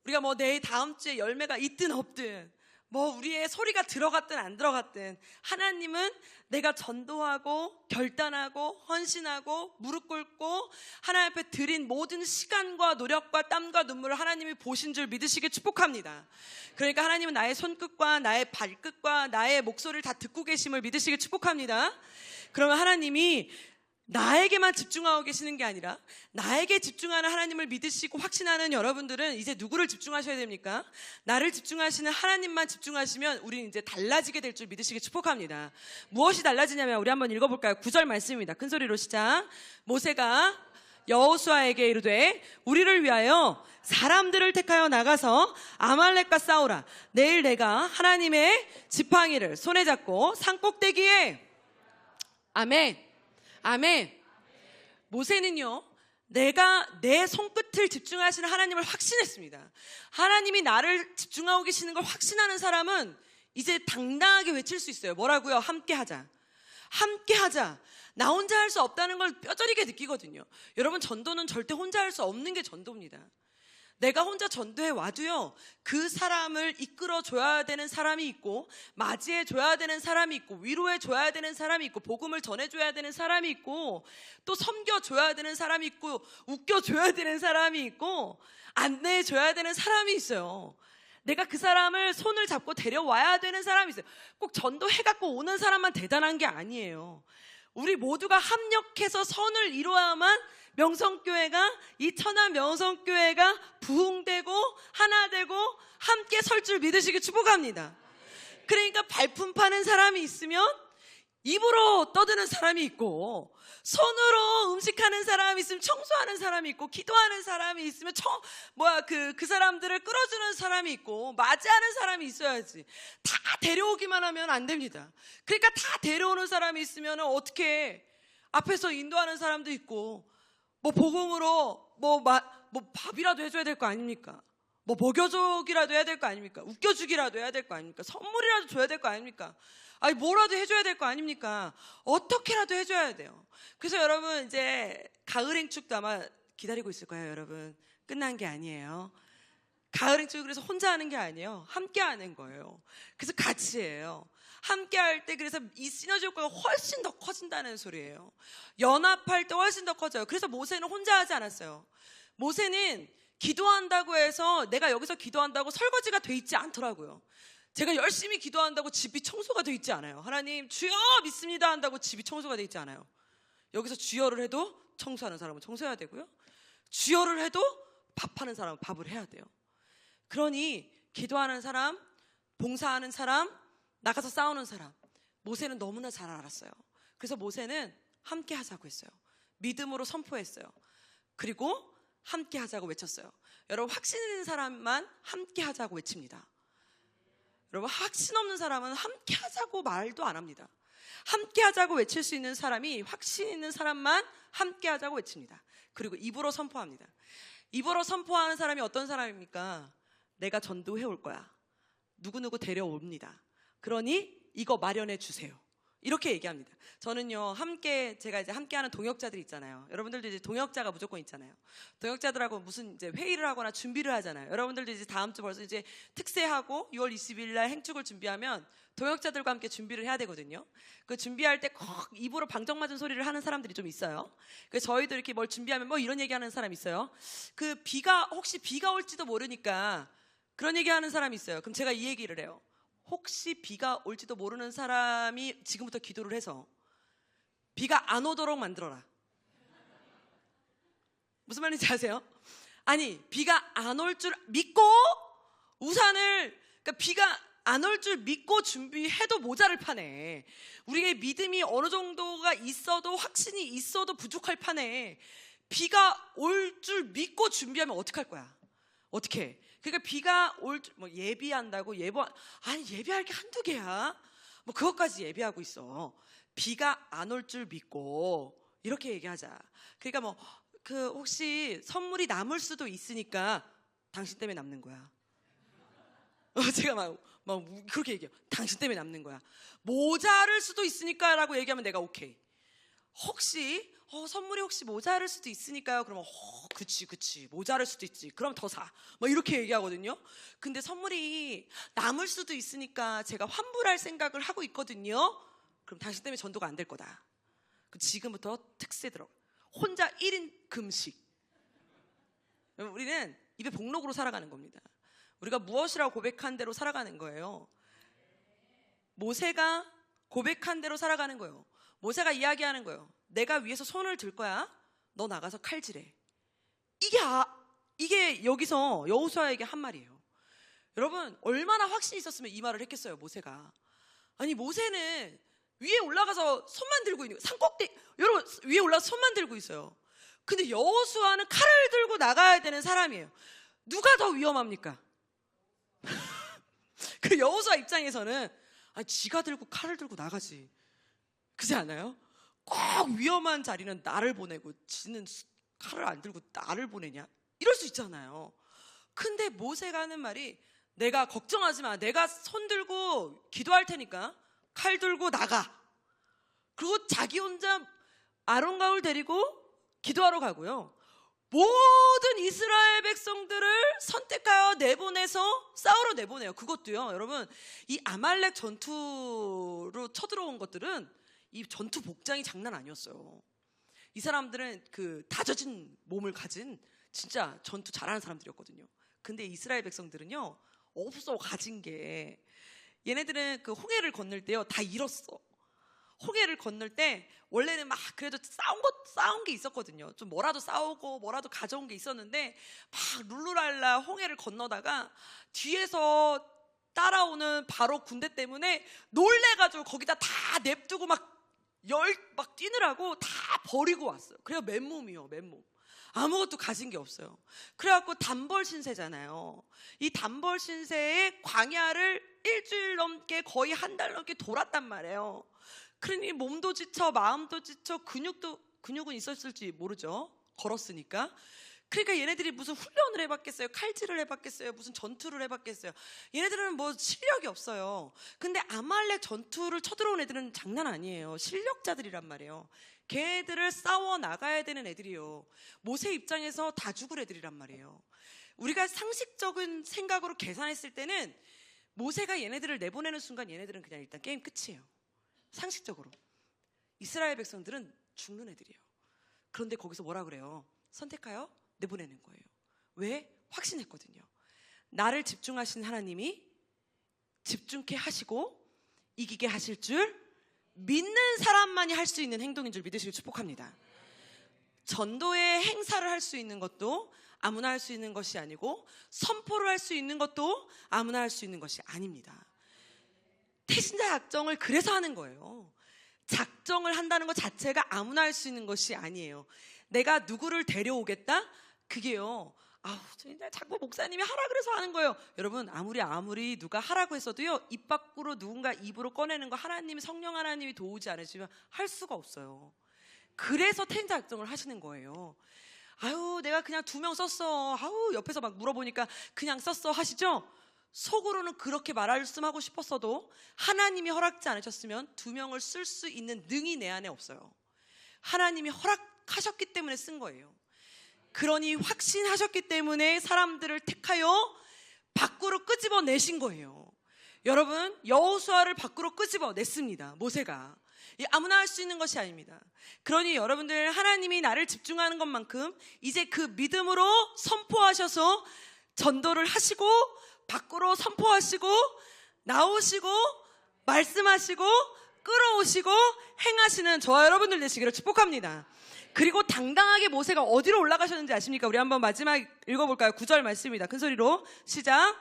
우리가 뭐 내일 다음 주에 열매가 있든 없든, 뭐 우리의 소리가 들어갔든 안 들어갔든, 하나님은 내가 전도하고 결단하고 헌신하고 무릎 꿇고 하나님 앞에 드린 모든 시간과 노력과 땀과 눈물을 하나님이 보신 줄 믿으시길 축복합니다. 그러니까 하나님은 나의 손끝과 나의 발끝과 나의 목소리를 다 듣고 계심을 믿으시길 축복합니다. 그러면 하나님이 나에게만 집중하고 계시는 게 아니라 나에게 집중하는 하나님을 믿으시고 확신하는 여러분들은 이제 누구를 집중하셔야 됩니까? 나를 집중하시는 하나님만 집중하시면 우리는 이제 달라지게 될 줄 믿으시기 축복합니다. 무엇이 달라지냐면 우리 한번 읽어볼까요? 9절 말씀입니다. 큰 소리로 시작. 모세가 여호수아에게 이르되 우리를 위하여 사람들을 택하여 나가서 아말렉과 싸우라. 내일 내가 하나님의 지팡이를 손에 잡고 산꼭대기에, 아멘, 아멘. 모세는요, 내가 내 손끝을 집중하시는 하나님을 확신했습니다. 하나님이 나를 집중하고 계시는 걸 확신하는 사람은 이제 당당하게 외칠 수 있어요. 뭐라고요? 함께 하자. 함께 하자. 나 혼자 할 수 없다는 걸 뼈저리게 느끼거든요. 여러분, 전도는 절대 혼자 할 수 없는 게 전도입니다. 내가 혼자 전도해 와도요, 그 사람을 이끌어 줘야 되는 사람이 있고, 맞이해 줘야 되는 사람이 있고, 위로해 줘야 되는 사람이 있고, 복음을 전해 줘야 되는 사람이 있고, 또 섬겨 줘야 되는 사람이 있고, 웃겨 줘야 되는 사람이 있고, 안내해 줘야 되는 사람이 있어요. 내가 그 사람을 손을 잡고 데려와야 되는 사람이 있어요. 꼭 전도해갖고 오는 사람만 대단한 게 아니에요. 우리 모두가 합력해서 선을 이루어야만 명성교회가, 이 천안 명성교회가 부흥되고 하나 되고 함께 설 줄 믿으시길 축복합니다. 그러니까 발품 파는 사람이 있으면 입으로 떠드는 사람이 있고, 손으로 음식하는 사람이 있으면 청소하는 사람이 있고, 기도하는 사람이 있으면 그 사람들을 끌어주는 사람이 있고, 맞이하는 사람이 있어야지. 다 데려오기만 하면 안 됩니다. 그러니까 다 데려오는 사람이 있으면 어떻게 앞에서 인도하는 사람도 있고, 뭐 복음으로 밥이라도 해줘야 될 거 아닙니까? 뭐 먹여주기라도 해야 될 거 아닙니까? 웃겨주기라도 해야 될 거 아닙니까? 선물이라도 줘야 될 거 아닙니까? 아니, 뭐라도 해줘야 될 거 아닙니까? 어떻게라도 해줘야 돼요. 그래서 여러분, 이제 가을 행축도 아마 기다리고 있을 거예요. 여러분, 끝난 게 아니에요. 가을 행축, 그래서 혼자 하는 게 아니에요. 함께 하는 거예요. 그래서 같이 해요. 함께 할 때, 그래서 이 시너지 효과가 훨씬 더 커진다는 소리예요. 연합할 때 훨씬 더 커져요. 그래서 모세는 혼자 하지 않았어요. 모세는 기도한다고 해서 내가 여기서 기도한다고 설거지가 돼 있지 않더라고요. 제가 열심히 기도한다고 집이 청소가 돼 있지 않아요. 하나님 주여 믿습니다 한다고 집이 청소가 돼 있지 않아요. 여기서 주여를 해도 청소하는 사람은 청소해야 되고요, 주여를 해도 밥하는 사람은 밥을 해야 돼요. 그러니 기도하는 사람, 봉사하는 사람, 나가서 싸우는 사람, 모세는 너무나 잘 알았어요. 그래서 모세는 함께 하자고 했어요. 믿음으로 선포했어요. 그리고 함께 하자고 외쳤어요. 여러분, 확신 있는 사람만 함께 하자고 외칩니다. 여러분, 확신 없는 사람은 함께 하자고 말도 안 합니다. 함께 하자고 외칠 수 있는 사람이, 확신 있는 사람만 함께 하자고 외칩니다. 그리고 입으로 선포합니다. 입으로 선포하는 사람이 어떤 사람입니까? 내가 전도해 올 거야. 누구누구 데려옵니다. 그러니 이거 마련해 주세요. 이렇게 얘기합니다. 저는요, 제가 이제 함께하는 동역자들 있잖아요. 여러분들도 이제 동역자가 무조건 있잖아요. 동역자들하고 무슨 이제 회의를 하거나 준비를 하잖아요. 여러분들도 이제 다음 주 벌써 이제 특세하고 6월 20일 날 행축을 준비하면 동역자들과 함께 준비를 해야 되거든요. 그 준비할 때 꼭 입으로 방정 맞은 소리를 하는 사람들이 좀 있어요. 그래서 저희도 이렇게 뭘 준비하면 뭐 이런 얘기하는 사람이 있어요. 혹시 비가 올지도 모르니까 그런 얘기하는 사람이 있어요. 그럼 제가 이 얘기를 해요. 혹시 비가 올지도 모르는 사람이 지금부터 기도를 해서 비가 안 오도록 만들어라. 무슨 말인지 아세요? 아니, 비가 안 올 줄 믿고 우산을, 그러니까 비가 안 올 줄 믿고 준비해도 모자를 파네. 우리의 믿음이 어느 정도가 있어도, 확신이 있어도 부족할 판에 비가 올 줄 믿고 준비하면 어떡할 거야? 어떻게? 그러니까 비가 뭐 예비한다고 아니 예비할 게 한두 개야. 뭐 그것까지 예비하고 있어. 비가 안 올 줄 믿고 이렇게 얘기하자. 그러니까 뭐 혹시 선물이 남을 수도 있으니까 당신 때문에 남는 거야. 제가 막 그렇게 얘기해요. 당신 때문에 남는 거야. 모자랄 수도 있으니까라고 얘기하면 내가 오케이. 혹시 선물이 혹시 모자랄 수도 있으니까요. 그러면 그치 모자랄 수도 있지. 그럼 더 사. 뭐 이렇게 얘기하거든요. 근데 선물이 남을 수도 있으니까 제가 환불할 생각을 하고 있거든요. 그럼 당신 때문에 전도가 안 될 거다. 지금부터 특세 들어. 혼자 1인 금식. 우리는 입에 복록으로 살아가는 겁니다. 우리가 무엇이라고 고백한 대로 살아가는 거예요. 모세가 고백한 대로 살아가는 거예요. 모세가 이야기하는 거예요. 내가 위에서 손을 들 거야. 너 나가서 칼질해. 이게 여기서 여호수아에게 한 말이에요. 여러분 얼마나 확신이 있었으면 이 말을 했겠어요. 모세가. 아니 모세는 위에 올라가서 손만 들고 있는 거예요. 산꼭대기 여러분 위에 올라가서 손만 들고 있어요. 근데 여호수아는 칼을 들고 나가야 되는 사람이에요. 누가 더 위험합니까? 그 여호수아 입장에서는 지가 들고 칼을 들고 나가지. 그렇지 않아요? 꼭 위험한 자리는 나를 보내고 지는 칼을 안 들고 나를 보내냐? 이럴 수 있잖아요. 근데 모세가 하는 말이 내가 걱정하지 마. 내가 손 들고 기도할 테니까 칼 들고 나가. 그리고 자기 혼자 아론과 홀 데리고 기도하러 가고요. 모든 이스라엘 백성들을 선택하여 내보내서 싸우러 내보내요. 그것도요. 여러분 이 아말렉 전투로 쳐들어온 것들은 이 전투 복장이 장난 아니었어요. 이 사람들은 그 다져진 몸을 가진 진짜 전투 잘하는 사람들이었거든요. 근데 이스라엘 백성들은요 없어. 가진 게. 얘네들은 그 홍해를 건널 때요 다 잃었어. 홍해를 건널 때 원래는 막 그래도 싸운 게 있었거든요. 좀 뭐라도 싸우고 뭐라도 가져온 게 있었는데 막 룰루랄라 홍해를 건너다가 뒤에서 따라오는 바로 군대 때문에 놀래가지고 거기다 다 냅두고 막 뛰느라고 다 버리고 왔어요. 그래서 맨몸이요. 맨몸. 아무것도 가진 게 없어요. 그래갖고 단벌 신세잖아요. 이 단벌 신세의 광야를 일주일 넘게 거의 한 달 넘게 돌았단 말이에요. 그러니 몸도 지쳐 마음도 지쳐 근육은 있었을지 모르죠. 걸었으니까. 그러니까 얘네들이 무슨 훈련을 해봤겠어요? 칼질을 해봤겠어요? 무슨 전투를 해봤겠어요? 얘네들은 뭐 실력이 없어요. 근데 아말렉 전투를 쳐들어온 애들은 장난 아니에요. 실력자들이란 말이에요. 걔네들을 싸워 나가야 되는 애들이요. 모세 입장에서 다 죽을 애들이란 말이에요. 우리가 상식적인 생각으로 계산했을 때는 모세가 얘네들을 내보내는 순간 얘네들은 그냥 일단 게임 끝이에요. 상식적으로. 이스라엘 백성들은 죽는 애들이에요. 그런데 거기서 뭐라 그래요? 선택하여 내보내는 거예요. 왜? 확신했거든요. 나를 집중하신 하나님이 집중케 하시고 이기게 하실 줄 믿는 사람만이 할 수 있는 행동인 줄 믿으시길 축복합니다. 전도의 행사를 할 수 있는 것도 아무나 할 수 있는 것이 아니고 선포를 할 수 있는 것도 아무나 할 수 있는 것이 아닙니다. 태신자 작정을 그래서 하는 거예요. 작정을 한다는 것 자체가 아무나 할 수 있는 것이 아니에요. 내가 누구를 데려오겠다? 그게요. 자꾸 목사님이 하라 그래서 하는 거예요. 여러분 아무리 누가 하라고 했어도요. 입 밖으로 누군가 입으로 꺼내는 거 성령 하나님이 도우지 않으시면 할 수가 없어요. 그래서 태신자 작정을 하시는 거예요. 내가 그냥 2명 썼어. 옆에서 막 물어보니까 그냥 썼어 하시죠? 속으로는 그렇게 말씀하고 싶었어도 하나님이 허락지 않으셨으면 2명을 쓸 수 있는 능이 내 안에 없어요. 하나님이 허락하셨기 때문에 쓴 거예요. 그러니 확신하셨기 때문에 사람들을 택하여 밖으로 끄집어내신 거예요. 여러분 여호수아를 밖으로 끄집어냈습니다. 모세가. 아무나 할 수 있는 것이 아닙니다. 그러니 여러분들 하나님이 나를 집중하는 것만큼 이제 그 믿음으로 선포하셔서 전도를 하시고 밖으로 선포하시고 나오시고 말씀하시고 끌어오시고 행하시는 저와 여러분들 되시기를 축복합니다. 그리고 당당하게 모세가 어디로 올라가셨는지 아십니까? 우리 한번 마지막 읽어볼까요? 9절 말씀입니다. 큰 소리로 시작.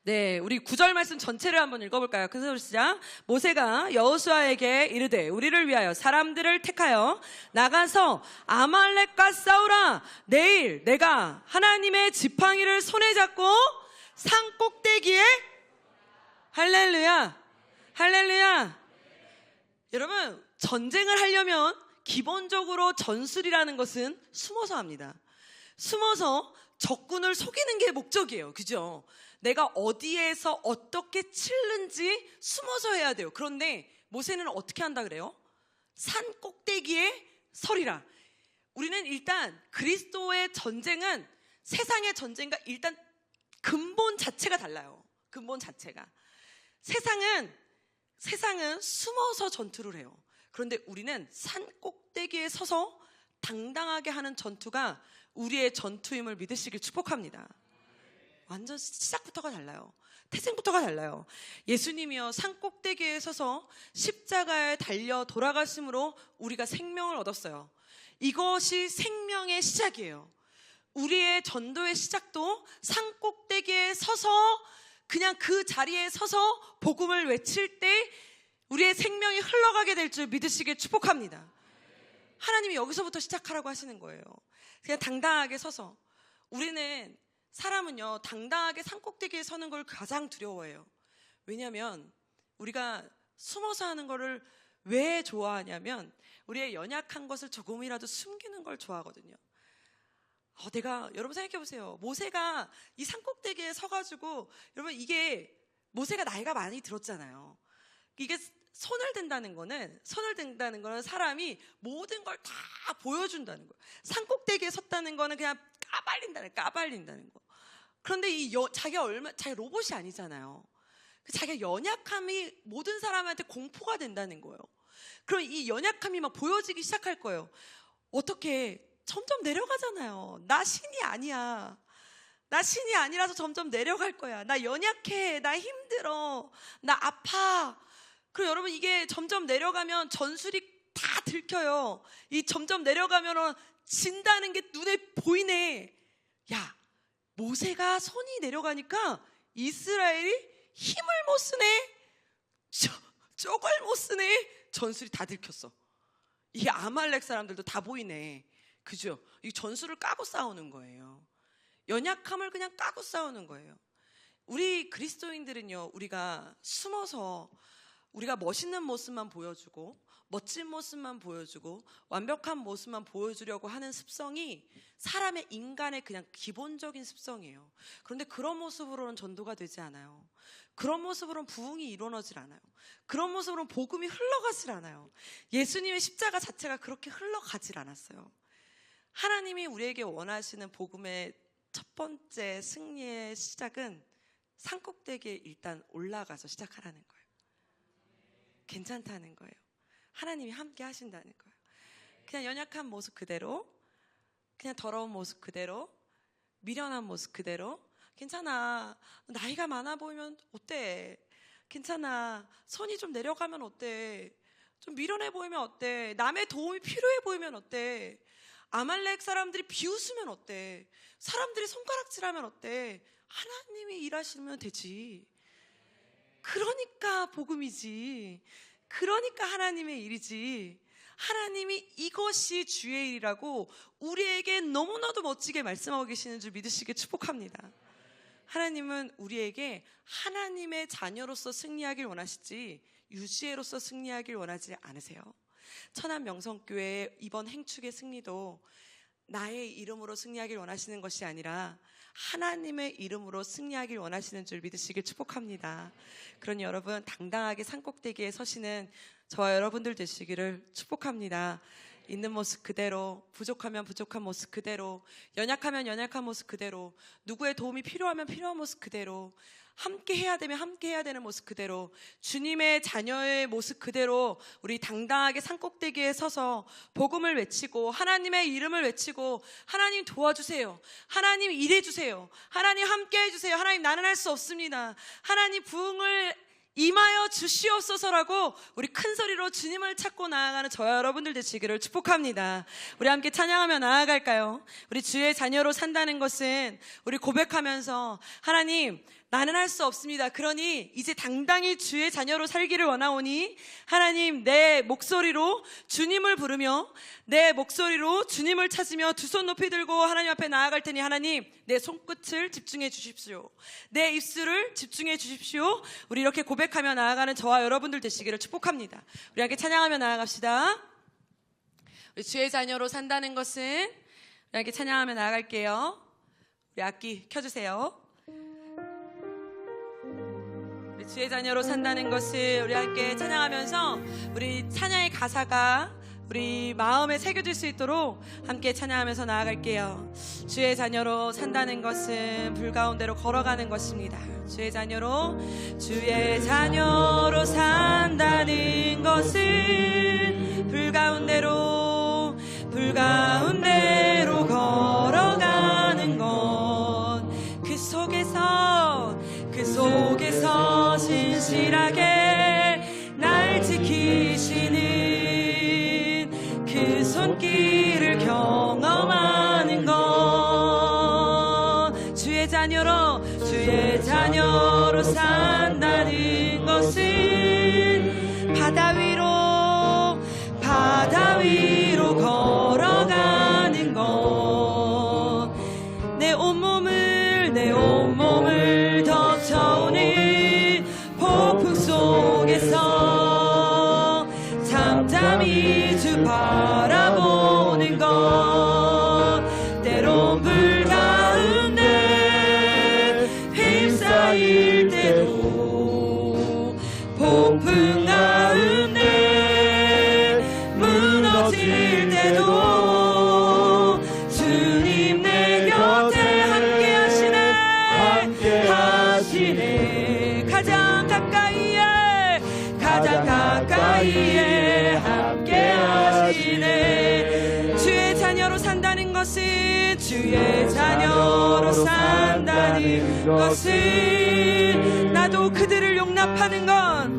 네, 우리 9절 말씀 전체를 한번 읽어볼까요? 큰 소리 시작. 모세가 여호수아에게 이르되 우리를 위하여 사람들을 택하여 나가서 아말렉과 싸우라. 내일 내가 하나님의 지팡이를 손에 잡고 산 꼭대기에 할렐루야, 할렐루야. 여러분, 전쟁을 하려면 기본적으로 전술이라는 것은 숨어서 합니다. 숨어서 적군을 속이는 게 목적이에요. 그죠? 내가 어디에서 어떻게 치는지 숨어서 해야 돼요. 그런데 모세는 어떻게 한다 그래요? 산 꼭대기에 서리라. 우리는 일단 그리스도의 전쟁은 세상의 전쟁과 일단 근본 자체가 달라요. 근본 자체가. 세상은 숨어서 전투를 해요. 그런데 우리는 산 꼭대기에 서서 당당하게 하는 전투가 우리의 전투임을 믿으시길 축복합니다. 완전 시작부터가 달라요. 태생부터가 달라요. 예수님이요 산 꼭대기에 서서 십자가에 달려 돌아가심으로 우리가 생명을 얻었어요. 이것이 생명의 시작이에요. 우리의 전도의 시작도 산 꼭대기에 서서 그냥 그 자리에 서서 복음을 외칠 때 우리의 생명이 흘러가게 될 줄 믿으시길 축복합니다. 하나님이 여기서부터 시작하라고 하시는 거예요. 그냥 당당하게 서서. 우리는 사람은요 당당하게 산꼭대기에 서는 걸 가장 두려워해요. 왜냐하면 우리가 숨어서 하는 거를 왜 좋아하냐면 우리의 연약한 것을 조금이라도 숨기는 걸 좋아하거든요. 여러분 생각해 보세요. 모세가 이 산꼭대기에 서가지고, 여러분 이게 모세가 나이가 많이 들었잖아요. 이게 손을 든다는 거는 사람이 모든 걸 다 보여준다는 거예요. 산꼭대기에 섰다는 거는 그냥 까발린다는 거. 그런데 자기가 로봇이 아니잖아요. 자기가 연약함이 모든 사람한테 공포가 된다는 거예요. 그럼 이 연약함이 막 보여지기 시작할 거예요. 어떻게? 점점 내려가잖아요. 나 신이 아니야. 나 신이 아니라서 점점 내려갈 거야. 나 연약해. 나 힘들어. 나 아파. 그리고 여러분 이게 점점 내려가면 전술이 다 들켜요. 이 점점 내려가면 진다는 게 눈에 보이네. 야, 모세가 손이 내려가니까 이스라엘이 힘을 못 쓰네. 쪽을 못 쓰네. 전술이 다 들켰어. 이게 아말렉 사람들도 다 보이네. 그죠? 이 전술을 까고 싸우는 거예요. 연약함을 그냥 까고 싸우는 거예요. 우리 그리스도인들은요, 우리가 숨어서 우리가 멋있는 모습만 보여주고 멋진 모습만 보여주고 완벽한 모습만 보여주려고 하는 습성이 사람의 인간의 그냥 기본적인 습성이에요. 그런데 그런 모습으로는 전도가 되지 않아요. 그런 모습으로는 부흥이 일어나질 않아요. 그런 모습으로는 복음이 흘러가질 않아요. 예수님의 십자가 자체가 그렇게 흘러가질 않았어요. 하나님이 우리에게 원하시는 복음의 첫 번째 승리의 시작은 산꼭대기에 일단 올라가서 시작하라는 거예요. 괜찮다는 거예요. 하나님이 함께 하신다는 거예요. 그냥 연약한 모습 그대로, 그냥 더러운 모습 그대로, 미련한 모습 그대로, 괜찮아. 나이가 많아 보이면 어때? 괜찮아. 손이 좀 내려가면 어때? 좀 미련해 보이면 어때? 남의 도움이 필요해 보이면 어때? 아말렉 사람들이 비웃으면 어때? 사람들이 손가락질하면 어때? 하나님이 일하시면 되지. 그러니까 복음이지. 그러니까 하나님의 일이지. 하나님이 이것이 주의 일이라고 우리에게 너무나도 멋지게 말씀하고 계시는 줄 믿으시길 축복합니다. 하나님은 우리에게 하나님의 자녀로서 승리하길 원하시지 유지혜로서 승리하길 원하지 않으세요. 천안명성교회의 이번 행축의 승리도 나의 이름으로 승리하길 원하시는 것이 아니라 하나님의 이름으로 승리하길 원하시는 줄 믿으시길 축복합니다. 그러니 여러분 당당하게 산꼭대기에 서시는 저와 여러분들 되시기를 축복합니다. 있는 모습 그대로, 부족하면 부족한 모습 그대로, 연약하면 연약한 모습 그대로, 누구의 도움이 필요하면 필요한 모습 그대로, 함께 해야 되면 함께 해야 되는 모습 그대로, 주님의 자녀의 모습 그대로 우리 당당하게 산꼭대기에 서서 복음을 외치고 하나님의 이름을 외치고 하나님 도와주세요. 하나님 일해주세요. 하나님 함께 해주세요. 하나님 나는 할 수 없습니다. 하나님 부흥을 임하여 주시옵소서라고 우리 큰 소리로 주님을 찾고 나아가는 저와 여러분들 되시기를 축복합니다. 우리 함께 찬양하며 나아갈까요? 우리 주의 자녀로 산다는 것은 우리 고백하면서 하나님 나는 할 수 없습니다. 그러니 이제 당당히 주의 자녀로 살기를 원하오니 하나님, 내 목소리로 주님을 부르며 내 목소리로 주님을 찾으며 두 손 높이 들고 하나님 앞에 나아갈 테니 하나님, 내 손끝을 집중해 주십시오. 내 입술을 집중해 주십시오. 우리 이렇게 고백하며 나아가는 저와 여러분들 되시기를 축복합니다. 우리 함께 찬양하며 나아갑시다. 우리 주의 자녀로 산다는 것은, 우리 함께 찬양하며 나아갈게요. 우리 악기 켜주세요. 우리 주의 자녀로 산다는 것을 우리 함께 찬양하면서 우리 찬양의 가사가 우리 마음에 새겨질 수 있도록 함께 찬양하면서 나아갈게요. 주의 자녀로 산다는 것은 불 가운데로 걸어가는 것입니다. 주의 자녀로 산다는 것은 불 가운데로 걸어가는 것, 그 속에서 신실하게 날 지키시는 그 손길을 경험하는 것. 주의 자녀로 산다는 것은 바다 위로 걸어가는 것, 내 온몸을 덮쳐오는 폭풍 속에서 잠잠히 주 바라보는 것, 때론 불 가운데 휩싸일 때도 폭풍 가운데 무너질 때도 주님 내 곁에 함께 하시네. 가장 가까이에 함께 하시네. 주의 자녀로 산다는 것은 나도 그들을 용납하는 건,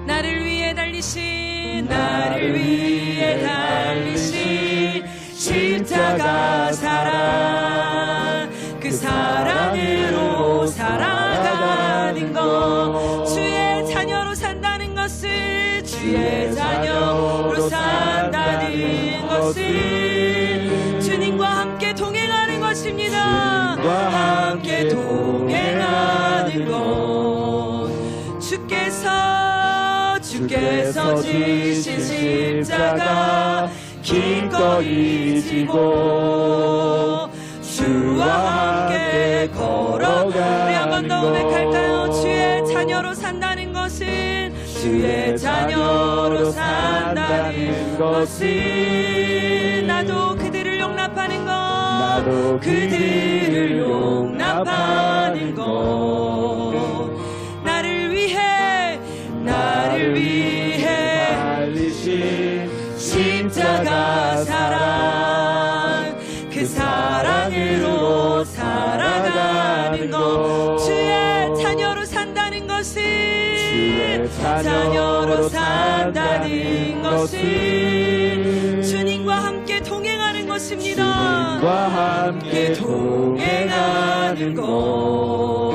나를 위해 달리신 십자가 사랑, 그 사랑으로 살아가는 것. 주의 자녀로 산다는 것은 주님과 함께 동행하는 것입니다. 함께 동행하는 것. 주께서 지신 십자가 기꺼이 지고 주와 함께 걸어가. 우리 한 번 더 고백할까요? 주의 자녀로 산다는 것은 나도 그들을 용납하는 것, 나를 위해 달리신 십자가 사랑, 그 사랑으로 살아가는 것. 주의 자녀로 산다는 것은 주님과 함께 동행하는 것입니다. 함께 동행하는 것.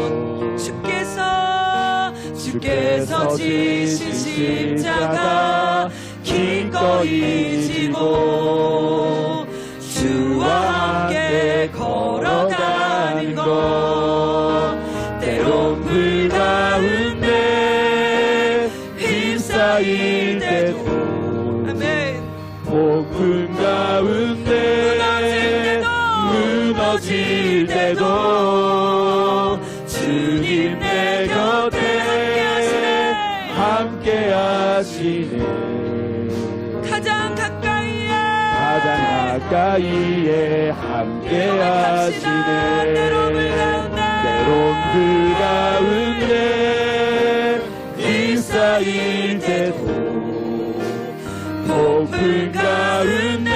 주께서 지신 십자가 기꺼이 지고 주와 함께 걸어가는 것, 때론 불 가운데 휩싸일 때도, 폭풍 가운데 무너질 때도 주님 내 곁에 함께 하시네. 가장 가까이에 함께 하시네. 때론 불 가운데 휩싸일 때도, 폭풍 가운데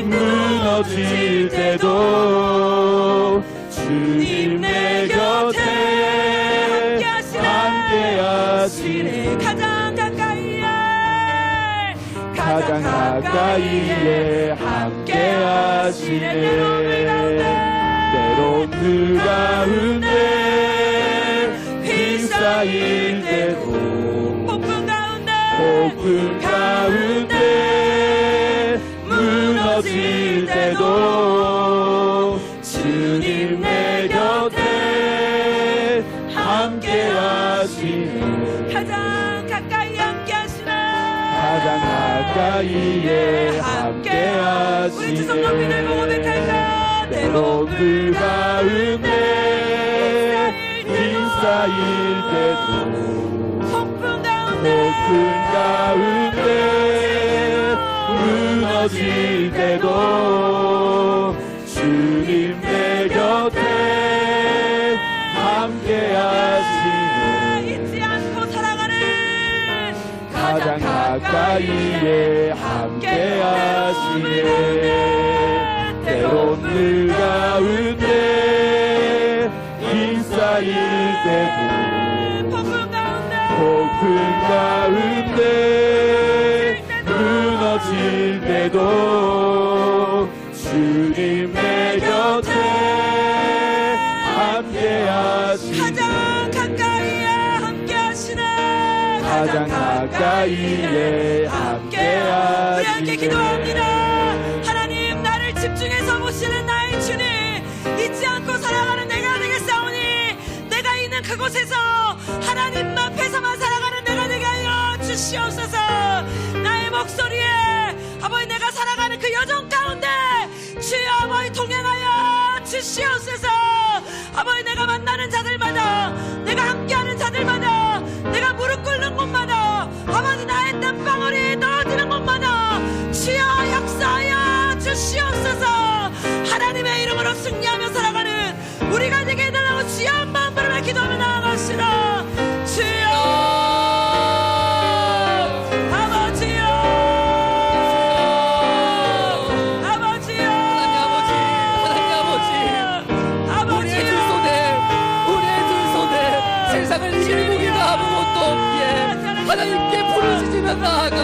무너질 때도 주님 내 곁에 함께 하시네. 가장 가까이에 함께 하시네. 때론 그 가운데 휩싸일 때도 폭풍 가운데 무너질 때도 주님 내 곁에 함께 하시네. 가장 가까이 함께 하시네. 가장 가까이에 함께 우리 두 손 높이 들고 하시네. 고백할까. 때론 그 가운데 휩싸일 때도 폭풍 높은 가운데 무너질 때도 주님 내 곁에 함께 하시네. 잊지 않고 살아가는 가장 가까이에 함께 하시네. 때론 그 가운데 휩싸일 때도 폭풍 가운데 무너질 때도 주님 내 곁에 함께 하시네. 가장 가까이에 함께 하시네. 가장 가까이에 함께 우리 함께 하시네. 기도합니다. 하나님, 나를 집중해서 보시는 나의 주님, 잊지 않고 살아가는 내가 되겠사오니 내가 있는 그곳에서 하나님 앞에서만 살아가는 내가 되게 하여 주시옵소서. 나의 목소리에 아버지 내가 살아가는 그 여정 가운데 주여 아버지 동행하여 주시옵소서. 아버지 내가 만나는 자들마다, 내가 함께하는 자들마다, 내가 무릎 꿇는 곳마다, 아버지 나의 땀방울이 떨어지는 곳마다 주여 역사하여 주시옵소서. 하나님의 이름으로 승리하며 살아가는 우리가 되게 해달라고 주여 한 마음 부르며 기도하며 나아갑시다. 주여 아버지여 아버지여 하나님 아버지, 우리의 두 손에 세상을 이기는 아무것도 없기에 하나님께 부르짖으며 나아가